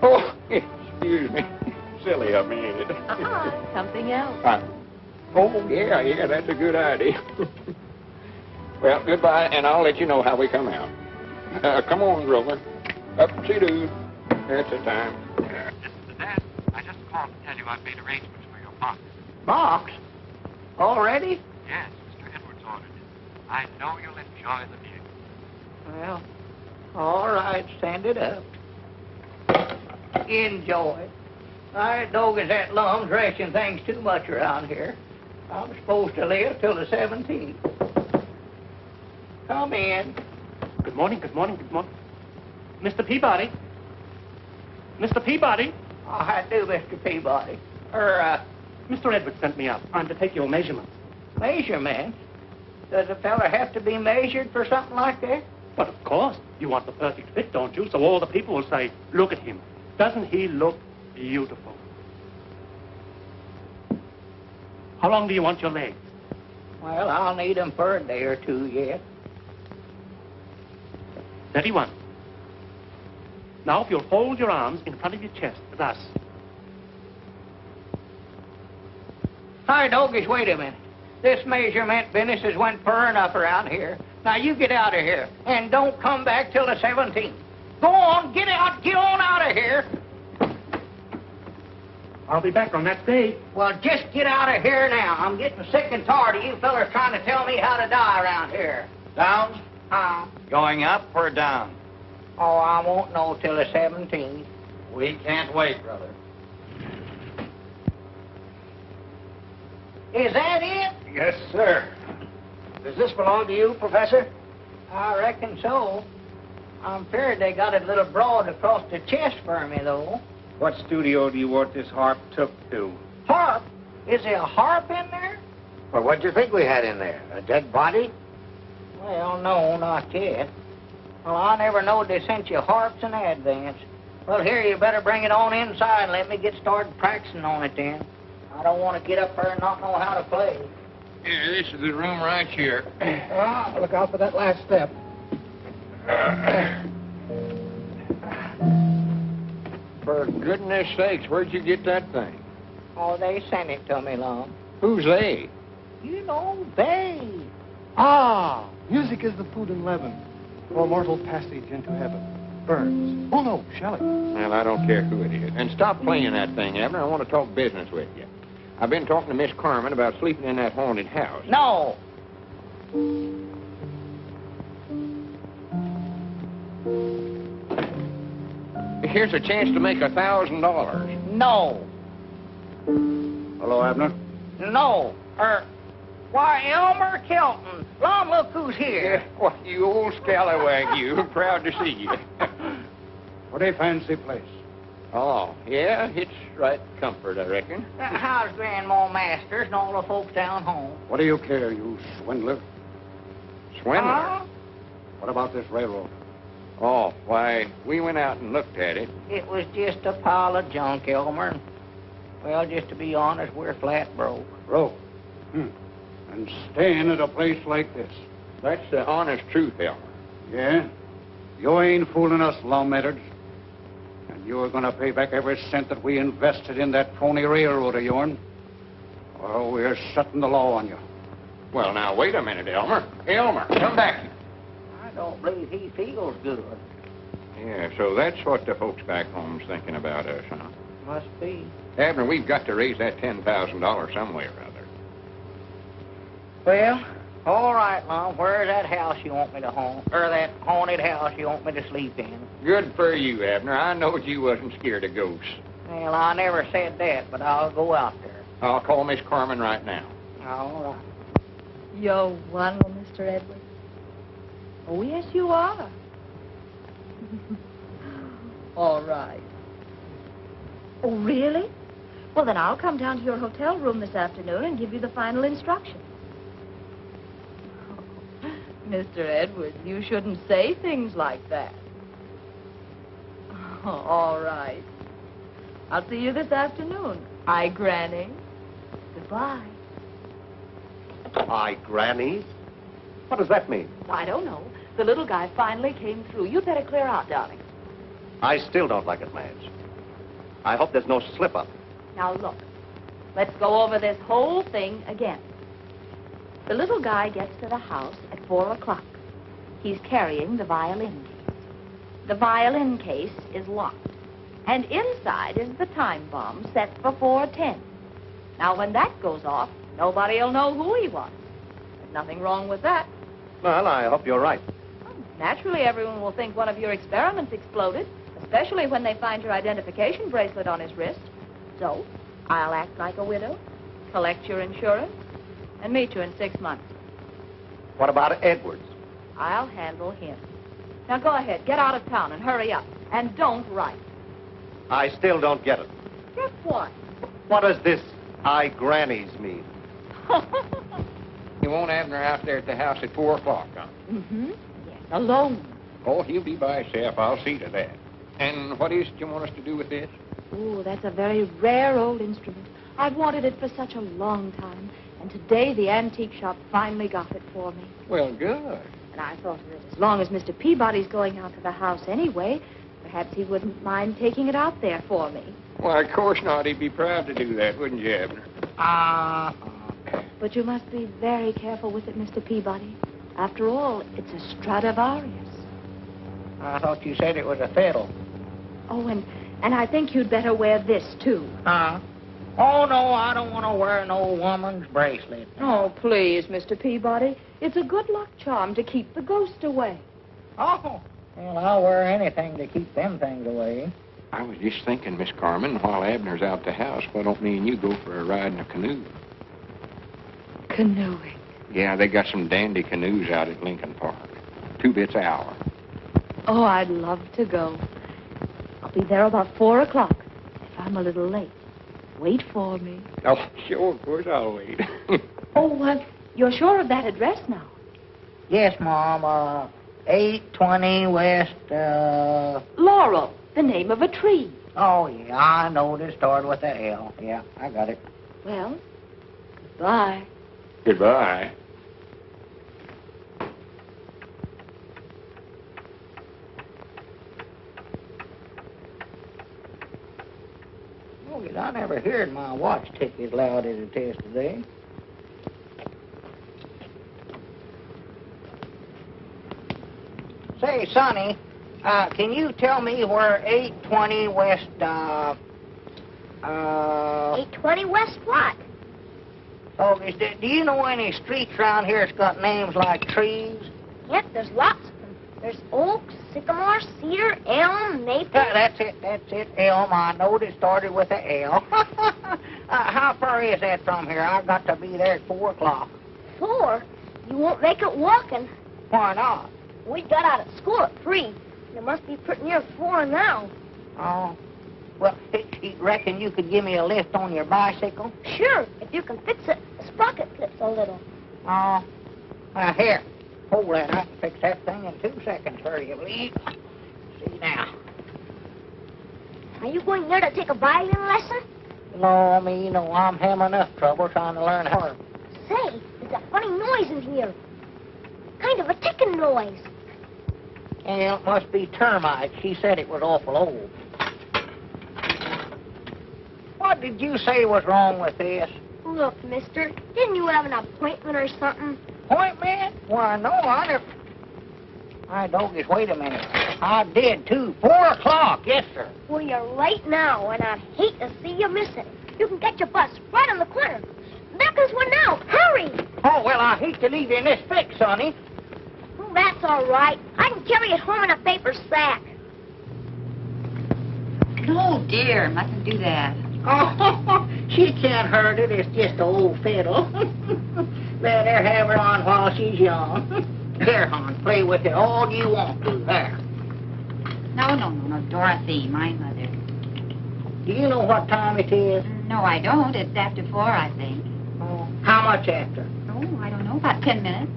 Oh, excuse me. Silly of me, ain't it? Something else. Oh, yeah, that's a good idea. Well, goodbye, and I'll let you know how we come out. Come on, Rover. Up-see-doo. That's the time. Dad, I just called to tell you I've made arrangements for your box. Box? Already? Yes, Mr. Edwards ordered it. I know you'll enjoy the view. Well, all right, send it up. Enjoy. I dog is that Lum's rushing things too much around here. I'm supposed to live till the 17th. Come in. Good morning, good morning, good morning. Mr. Peabody? Mr. Peabody? I do, Mr. Peabody. Mr. Edwards sent me up. I'm to take your measurements. Measurements? Does a fella have to be measured for something like that? But of course, you want the perfect fit, don't you? So all the people will say, look at him. Doesn't he look beautiful? How long do you want your legs? Well, I'll need them for a day or two yet. 31. Now, if you'll fold your arms in front of your chest, thus. Hi, Dogies, wait a minute. This measurement business has went fur enough around here. Now, you get out of here, and don't come back till the 17th. Go on, get out, get on out of here. I'll be back on that day. Well, just get out of here now. I'm getting sick and tired of you fellas trying to tell me how to die around here. Down? Going up or down? Oh, I won't know till the 17th. We can't wait, brother. Is that it? Yes, sir. Does this belong to you, Professor? I reckon so. I'm feared they got it a little broad across the chest for me, though. What studio do you want this harp took to? Harp? Is there a harp in there? Well, what'd you think we had in there? A dead body? Well, no, not yet. Well, I never knowed they sent you harps in advance. Well, here, you better bring it on inside and let me get started practicing on it then. I don't want to get up there and not know how to play. Yeah, this is the room right here. Look out for that last step. For goodness sakes, where'd you get that thing? Oh, they sent it to me, Lum. Who's they? You know, they. Music is the food and leaven for mortal passage into heaven. Burns. Oh, no, Shelley. Well, I don't care who it is. And stop playing that thing, Abner. I want to talk business with you. I've been talking to Miss Carmen about sleeping in that haunted house. No. Here's a chance to make $1,000. No. Hello, Abner. No. Why, Elmer Kelton. Lom, look who's here. Why, you old scallywag, you. Proud to see you. What a fancy place. Oh, yeah, it's right comfort, I reckon. How's Grandma Masters and all the folks down home? What do you care, you swindler? Swindler? What about this railroad? Oh, why, we went out and looked at it. It was just a pile of junk, Elmer. Well, just to be honest, we're flat broke. Broke? And staying at a place like this. That's the honest truth, Elmer. Yeah? You ain't fooling us, Lum Edwards. And you're going to pay back every cent that we invested in that phony railroad of yourn. Or we're setting the law on you. Well, now, wait a minute, Elmer. Elmer, come back here. I don't believe he feels good. Yeah, so that's what the folks back home's thinking about us, huh? Must be. Abner, we've got to raise that $10,000 some way or other. Well, all right, Mom. Where's that house you want me to haunt? Or that haunted house you want me to sleep in? Good for you, Abner. I knowed you wasn't scared of ghosts. Well, I never said that, but I'll go out there. I'll call Miss Carmen right now. All right. You're wonderful, Mr. Edwards. Oh, yes, you are. All right. Oh, really? Well, then I'll come down to your hotel room this afternoon and give you the final instructions. Oh, Mr. Edwards, you shouldn't say things like that. Oh, all right. I'll see you this afternoon. Aye, Granny. Goodbye. Aye, Granny? What does that mean? I don't know. The little guy finally came through. You'd better clear out, darling. I still don't like it, Madge. I hope there's no slip-up. Now, look. Let's go over this whole thing again. The little guy gets to the house at 4 o'clock. He's carrying the violin case. The violin case is locked. And inside is the time bomb set for 4:10. Now, when that goes off, nobody'll know who he was. There's nothing wrong with that. Well, I hope you're right. Naturally, everyone will think one of your experiments exploded, especially when they find your identification bracelet on his wrist. So, I'll act like a widow, collect your insurance, and meet you in 6 months. What about Edwards? I'll handle him. Now, go ahead. Get out of town and hurry up. And don't write. I still don't get it. Get what? What does this "I Grannies" mean? You want Abner out there at the house at 4 o'clock, huh? Mm-hmm. Yes, alone. Oh, he'll be by himself. I'll see to that. And what is it you want us to do with this? Oh, that's a very rare old instrument. I've wanted it for such a long time. And today the antique shop finally got it for me. Well, good. And I thought that as long as Mr. Peabody's going out to the house anyway, perhaps he wouldn't mind taking it out there for me. Why, of course not. He'd be proud to do that, wouldn't you, Abner? But you must be very careful with it, Mr. Peabody. After all, it's a Stradivarius. I thought you said it was a fiddle. Oh, and I think you'd better wear this, too. Huh? Oh, no, I don't want to wear no woman's bracelet. Oh, please, Mr. Peabody. It's a good luck charm to keep the ghost away. Oh, well, I'll wear anything to keep them things away. I was just thinking, Miss Carmen, while Abner's out the house, why don't me and you go for a ride in a canoe? Canoeing? Yeah, they got some dandy canoes out at Lincoln Park. 2 bits an hour. Oh, I'd love to go. I'll be there about 4 o'clock. If I'm a little late, wait for me. Oh, sure, of course I'll wait. Oh, you're sure of that address now? Yes, Mom. 820 West, Laurel, the name of a tree. Oh, yeah, I know it started with a L. Yeah, I got it. Well, goodbye. Goodbye. Oh, I never heard my watch tick as loud as it is today. Say, Sonny, can you tell me where 820 West, 820 West what? Oh, do you know any streets around here that's got names like trees? Yep, there's lots of them. There's oak, sycamore, cedar, elm, maple. That's it, elm. I knowed it started with a L. How far is that from here? I've got to be there at 4 o'clock. 4? You won't make it walking. Why not? We got out of school at 3. It must be pretty near 4 now. Oh. Well, you reckon you could give me a lift on your bicycle? Sure, if you can fix it. The sprocket clips a little. Oh. Here. Hold that. I can fix that thing in 2 seconds for you, please. See now. Are you going there to take a violin lesson? No, me, no. I'm having enough trouble trying to learn how. Say, there's a funny noise in here. Kind of a ticking noise. Yeah, it must be termites. She said it was awful old. What did you say was wrong with this? Look, mister, didn't you have an appointment or something? Appointment? Why, no, I never... My doggies, wait a minute. I did, too. 4 o'clock, yes, sir. Well, you're late now, and I'd hate to see you miss it. You can get your bus right on the corner. There goes one now. Hurry! Oh, well, I hate to leave you in this fix, sonny. Oh, that's all right. I can carry it home in a paper sack. Oh, dear, mustn't do that. Oh, she can't hurt it. It's just an old fiddle. Let her have it on while she's young. Here, hon, play with it all you want to. There. No, Dorothy, my mother. Do you know what time it is? No, I don't. It's after 4, I think. Oh, how much after? Oh, I don't know, about 10 minutes.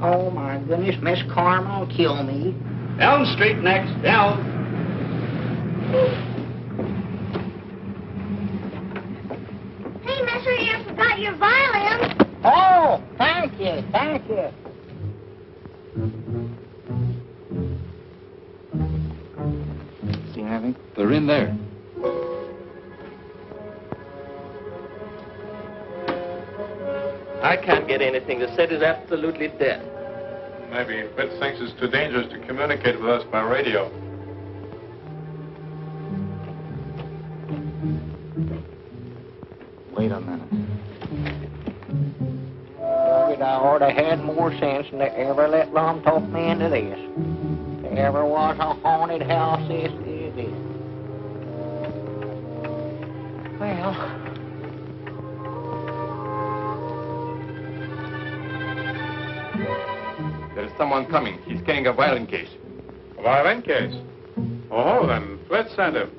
Oh, my goodness, Miss Carmel will kill me. Elm Street next. Elm. Hey, mister, you forgot your violin. Oh, thank you. See anything? They're in there. I can't get anything. The set is absolutely dead. Maybe Fitz thinks it's too dangerous to communicate with us by radio. Wait a minute. I ought to had more sense than to ever let Lum talk me into this. If there ever was a haunted house, this is it. Well... There's someone coming. He's carrying a violin case. A violin case? Oh, then let's send him.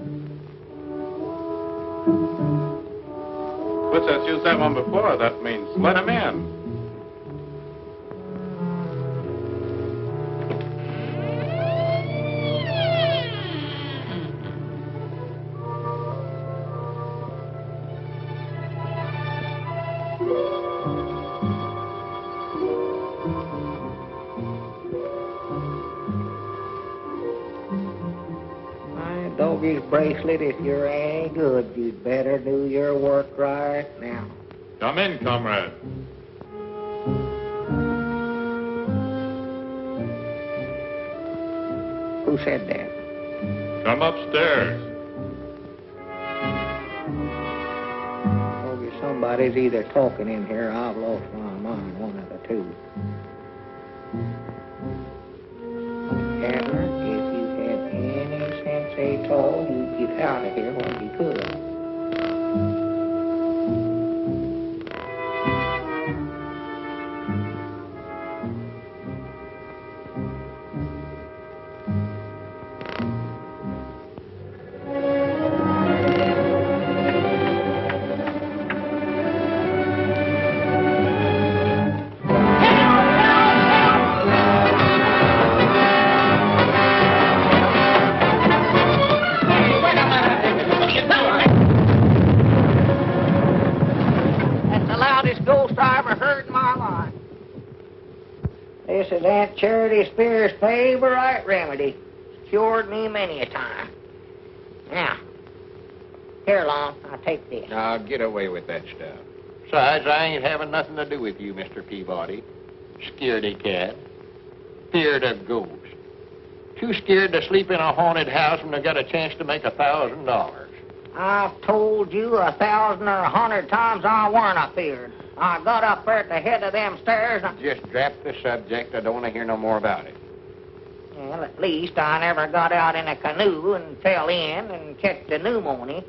Fitz has used that one before. That means let him in. Doggy's bracelet, if you're any good, you'd better do your work right now. Come in, comrade. Who said that? Come upstairs. Doggy, somebody's either talking in here or I've lost my mind, one of the two. Abner, if you had any sense at all, you'd get out of here when you could. This is Aunt Charity Spears' favorite remedy. Cured me many a time. Now, here, Lon, I'll take this. Now, get away with that stuff. Besides, I ain't having nothing to do with you, Mr. Peabody. Scaredy cat. Feared of ghosts. Too scared to sleep in a haunted house when I got a chance to make $1,000. I've told you 1,000 or 100 times I weren't afeard. I got up there at the head of them stairs and... Just drop the subject. I don't want to hear no more about it. Well, at least I never got out in a canoe and fell in and catch the pneumonia.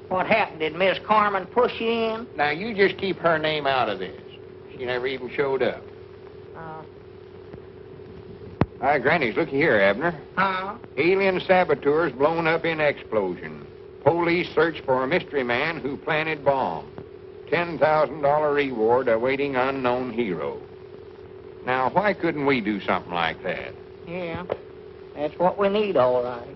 What happened? Did Miss Carmen push you in? Now, you just keep her name out of this. She never even showed up. Hi, Granny's. Looky here, Abner. Huh? Alien saboteurs blown up in explosion. Police search for a mystery man who planted bomb. $10,000 reward awaiting unknown hero. Now, why couldn't we do something like that? Yeah, that's what we need, all right.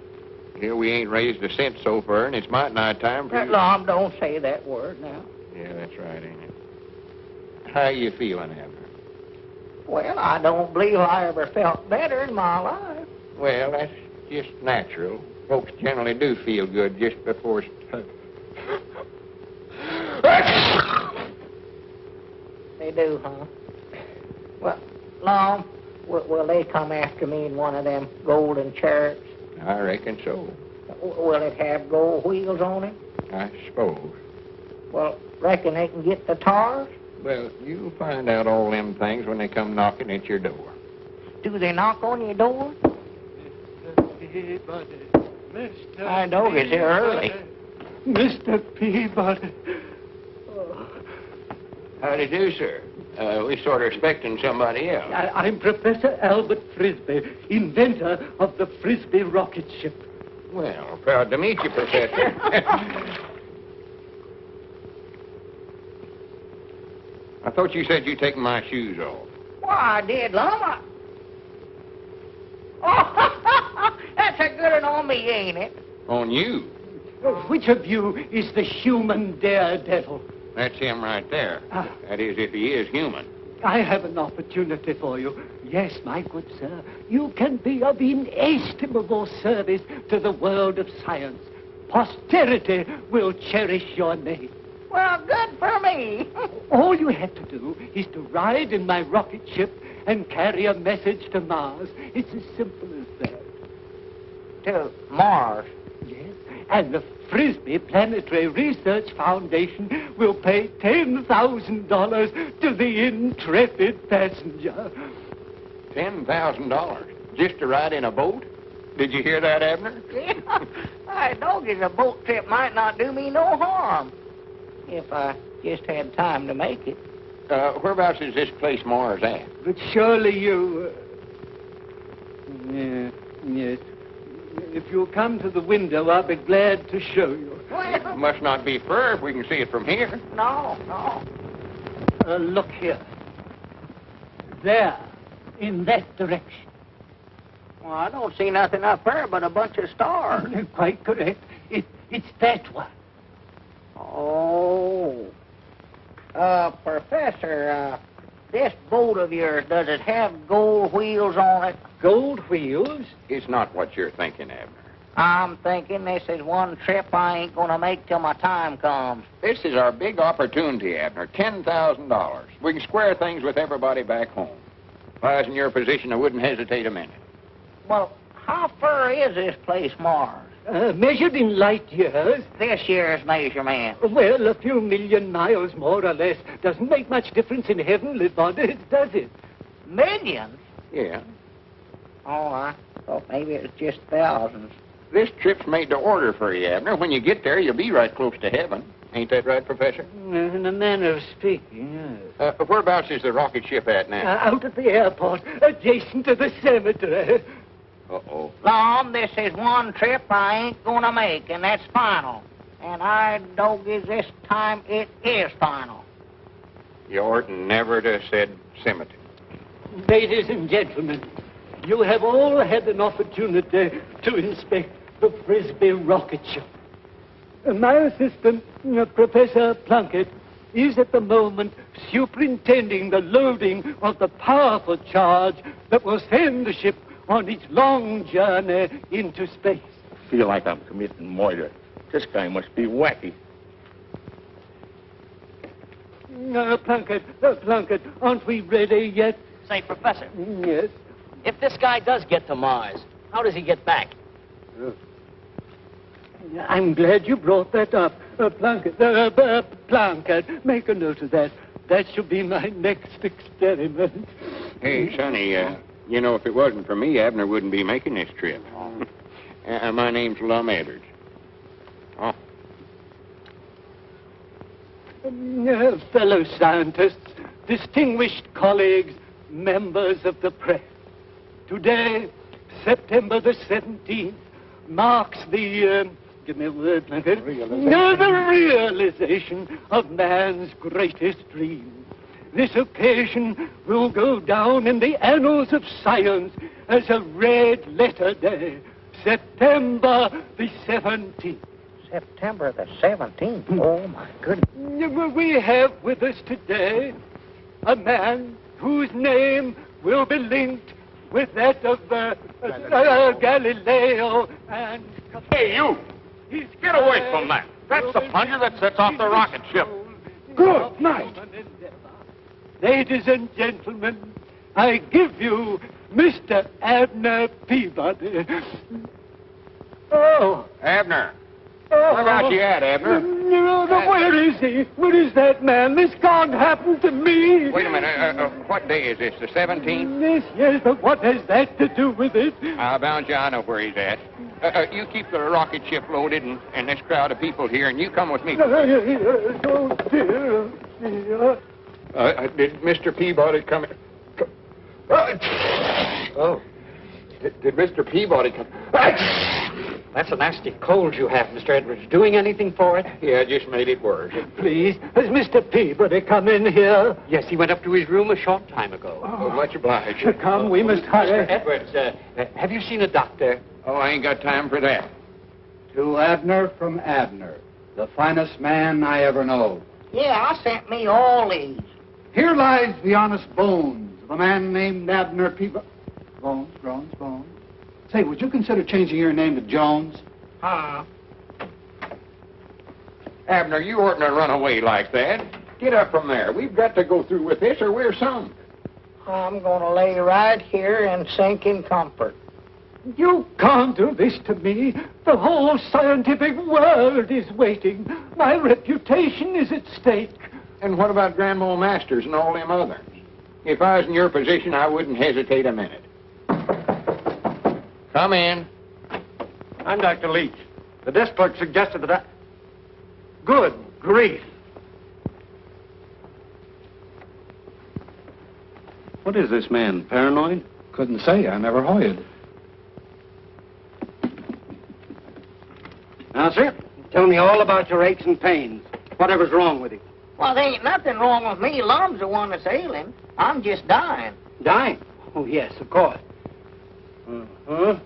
Here we ain't raised a cent so far, and it's might nigh time for you. Lom, don't say that word now. Yeah, that's right, ain't it? How you feeling, Abner? Well, I don't believe I ever felt better in my life. Well, that's just natural. Folks generally do feel good just before... They do, huh? Well, Lom, will they come after me in one of them golden chariots? I reckon so. Will it have gold wheels on it? I suppose. Well, reckon they can get the tars? Well, you'll find out all them things when they come knocking at your door. Do they knock on your door? Peabody, Mr. I know it's here early. Mr. Peabody. How do you do, sir? We sort of expecting somebody else. I'm Professor Albert Frisbee, inventor of the Frisbee rocket ship. Well, proud to meet you, Professor. I thought you said you'd taken my shoes off. Why, I did, Lom. Oh, that's a good one on me, ain't it? On you? Which of you is the human daredevil? That's him right there. That is, if he is human. I have an opportunity for you. Yes, my good sir. You can be of inestimable service to the world of science. Posterity will cherish your name. Well, good for me. All you have to do is to ride in my rocket ship and carry a message to Mars. It's as simple as that. To Mars? Yes, and the Frisbee Planetary Research Foundation will pay $10,000 to the intrepid passenger. $10,000? Just to ride in a boat? Did you hear that, Abner? Yeah, I know a boat trip might not do me no harm. If I just had time to make it. Whereabouts is this place Mars at? But surely you... Yes. If you'll come to the window, I'll be glad to show you. Well, must not be far if we can see it from here. No. Look here. There, in that direction. Well, I don't see nothing up there but a bunch of stars. Quite correct. It's that one. Oh. Professor, this boat of yours, does it have gold wheels on it? Gold wheels? It's not what you're thinking, Abner. I'm thinking this is one trip I ain't gonna make till my time comes. This is our big opportunity, Abner. $10,000. We can square things with everybody back home. If I was in your position, I wouldn't hesitate a minute. Well, how far is this place, Mars? Measured in light years. This year's measurement. Well, a few million miles, more or less. Doesn't make much difference in heavenly bodies, does it? Millions? Yeah. Oh, I thought maybe it was just thousands. This trip's made to order for you, Abner. When you get there, you'll be right close to heaven. Ain't that right, Professor? In a manner of speaking, yes. Whereabouts is the rocket ship at now? Out at the airport, adjacent to the cemetery. Uh-oh. Lom, this is one trip I ain't gonna make, and that's final. And I doggies this time it is final. You oughtn't never to have said cemetery. Ladies and gentlemen, you have all had an opportunity to inspect the Frisbee rocket ship. My assistant, Professor Plunkett, is at the moment superintending the loading of the powerful charge that will send the ship on its long journey into space. I feel like I'm committing murder. This guy must be wacky. Plunkett, aren't we ready yet? Say, Professor. Yes? If this guy does get to Mars, how does he get back? I'm glad you brought that up. Plunkett, make a note of that. That should be my next experiment. Hey, Sonny, You know, if it wasn't for me, Abner wouldn't be making this trip. My name's Lum Edwards. Oh. Fellow scientists, distinguished colleagues, members of the press. Today, September the 17th, marks the, give me a word, the realization of man's greatest dream. This occasion will go down in the annals of science as a red letter day, September the 17th. September the 17th? Oh, my goodness. We have with us today a man whose name will be linked with that of Galileo and... Hey, you! Get away from that. That's the plunger that sets off the rocket ship. Good night. Ladies and gentlemen, I give you Mr. Abner Peabody. Oh. Abner. Where about you at, Abner? Where is he? Where is that man? This can't happen to me. Wait a minute. What day is this? The 17th? Yes, but what has that to do with it? I'll bound you, I know where he's at. You keep the rocket ship loaded and this crowd of people here, and you come with me. Oh, dear. Did Mr. Peabody come? Oh. Did Mr. Peabody come? That's a nasty cold you have, Mr. Edwards. Doing anything for it? Yeah, I just made it worse. Please, has Mr. Peabody come in here? Yes, he went up to his room a short time ago. Oh, much obliged. Come, we must hurry. Mr. Edwards, have you seen a doctor? Oh, I ain't got time for that. To Abner from Abner, the finest man I ever know. Yeah, I sent me all these. Here lies the honest bones of a man named Abner Peabody. Bones. Say, would you consider changing your name to Jones? Abner, you oughtn't to run away like that. Get up from there. We've got to go through with this or we're sunk. I'm going to lay right here and sink in comfort. You can't do this to me. The whole scientific world is waiting. My reputation is at stake. And what about Grandma Masters and all them others? If I was in your position, I wouldn't hesitate a minute. Come in. I'm Dr. Leach. The desk clerk suggested that I... Good grief. What is this man, paranoid? Couldn't say. I never hired. Now, sir, tell me all about your aches and pains. Whatever's wrong with you. Well, there ain't nothing wrong with me. Lum's the one that's ailing. I'm just dying. Dying? Oh, yes, of course. Oh,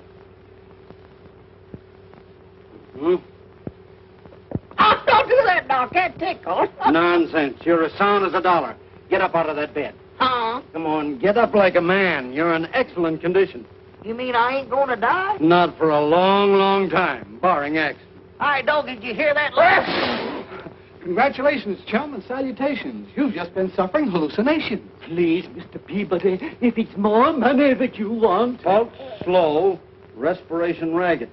don't do that, Doc. That tickles. Nonsense. You're as sound as a dollar. Get up out of that bed. Huh? Come on, get up like a man. You're in excellent condition. You mean I ain't going to die? Not for a long, long time, barring accident. Hi, Dog, did you hear that? Congratulations, chum, and salutations. You've just been suffering hallucinations. Please, Mr. Peabody, if it's more money that you want... Pulse slow, respiration ragged.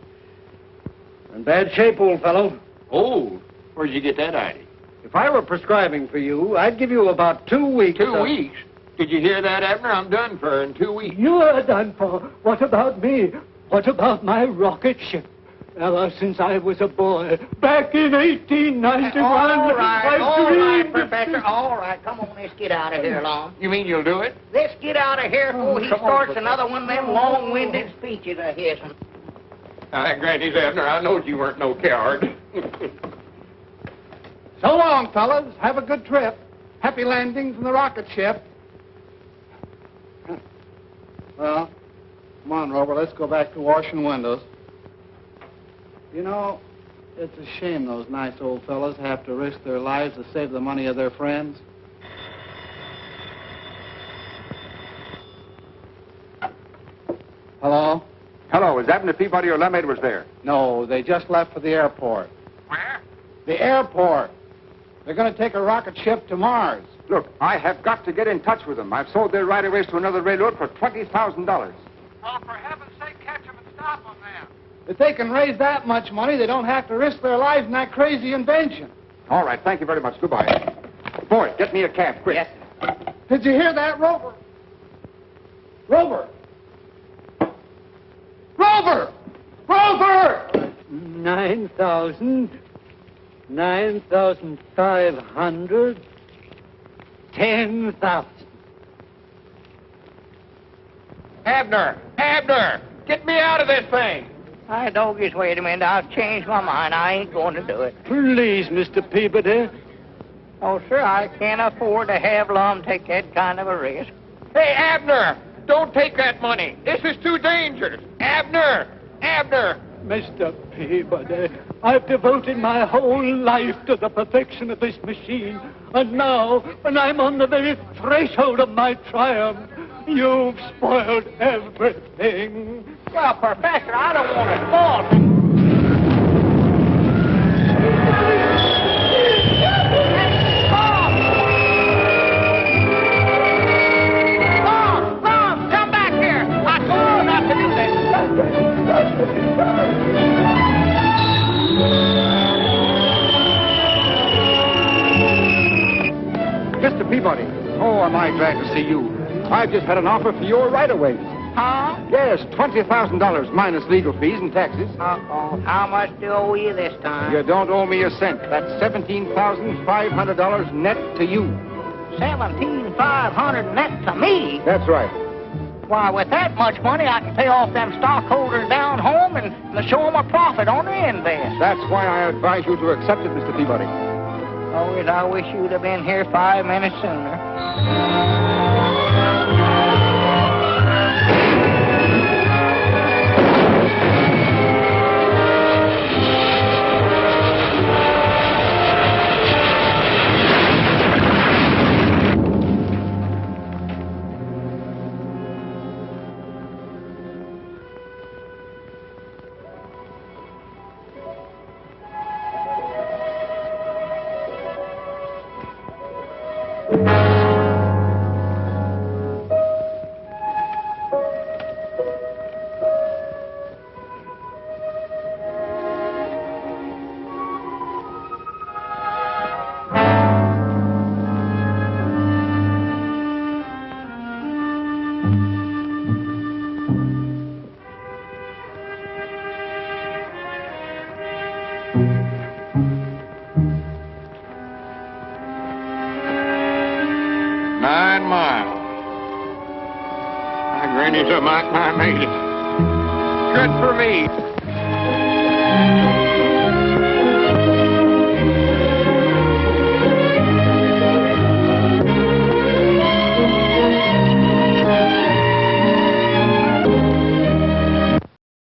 In bad shape, old fellow. Old? Where'd you get that idea? If I were prescribing for you, I'd give you about 2 weeks. 2 weeks? Did you hear that, Abner? I'm done for in 2 weeks. You're done for. What about me? What about my rocket ship? Ever since I was a boy, back in 1891, All right, dreamed... Professor. All right, come on, let's get out of here, Lum. You mean you'll do it? Let's get out of here before he starts another one of them long-winded speeches of his. Granny's Abner, I knowed you weren't no coward. So long, fellas. Have a good trip. Happy landings in the rocket ship. Well, come on, Robert. Let's go back to washing windows. You know, it's a shame those nice old fellas have to risk their lives to save the money of their friends. Hello? Hello, is Abner Peabody or Lum Edwards there? No, they just left for the airport. Where? The airport. They're going to take a rocket ship to Mars. Look, I have got to get in touch with them. I've sold their right-of-ways to another railroad for $20,000. Oh, for heaven's sake, catch them and stop them now. If they can raise that much money, they don't have to risk their lives in that crazy invention. All right, thank you very much. Goodbye. Boy, get me a cab, quick. Yes. Did you hear that, Rover? Rover, Rover! Rover! 9,000, 9,500, 10,000. Abner! Abner! Get me out of this thing! I don't just wait a minute. I've changed my mind. I ain't going to do it. Please, Mr. Peabody. Oh, sir, I can't afford to have Lum take that kind of a risk. Hey, Abner! Don't take that money. This is too dangerous. Abner! Abner! Mr. Peabody, I've devoted my whole life to the perfection of this machine. And now, when I'm on the very threshold of my triumph, you've spoiled everything. Well, Professor, I don't want to fall. Lum, come back here. I told you not to do that. Mr. Peabody, oh, am I glad to see you. I've just had an offer for your right-of-ways. Huh? Yes, $20,000 minus legal fees and taxes. Uh-oh. How much do I owe you this time? You don't owe me a cent. That's $17,500 net to you. $17,500 net to me? That's right. Why, with that much money, I can pay off them stockholders down home and show them a profit on their invest. That's why I advise you to accept it, Mr. Peabody. Oh, yes, I wish you'd have been here 5 minutes sooner. I made it. Good for me.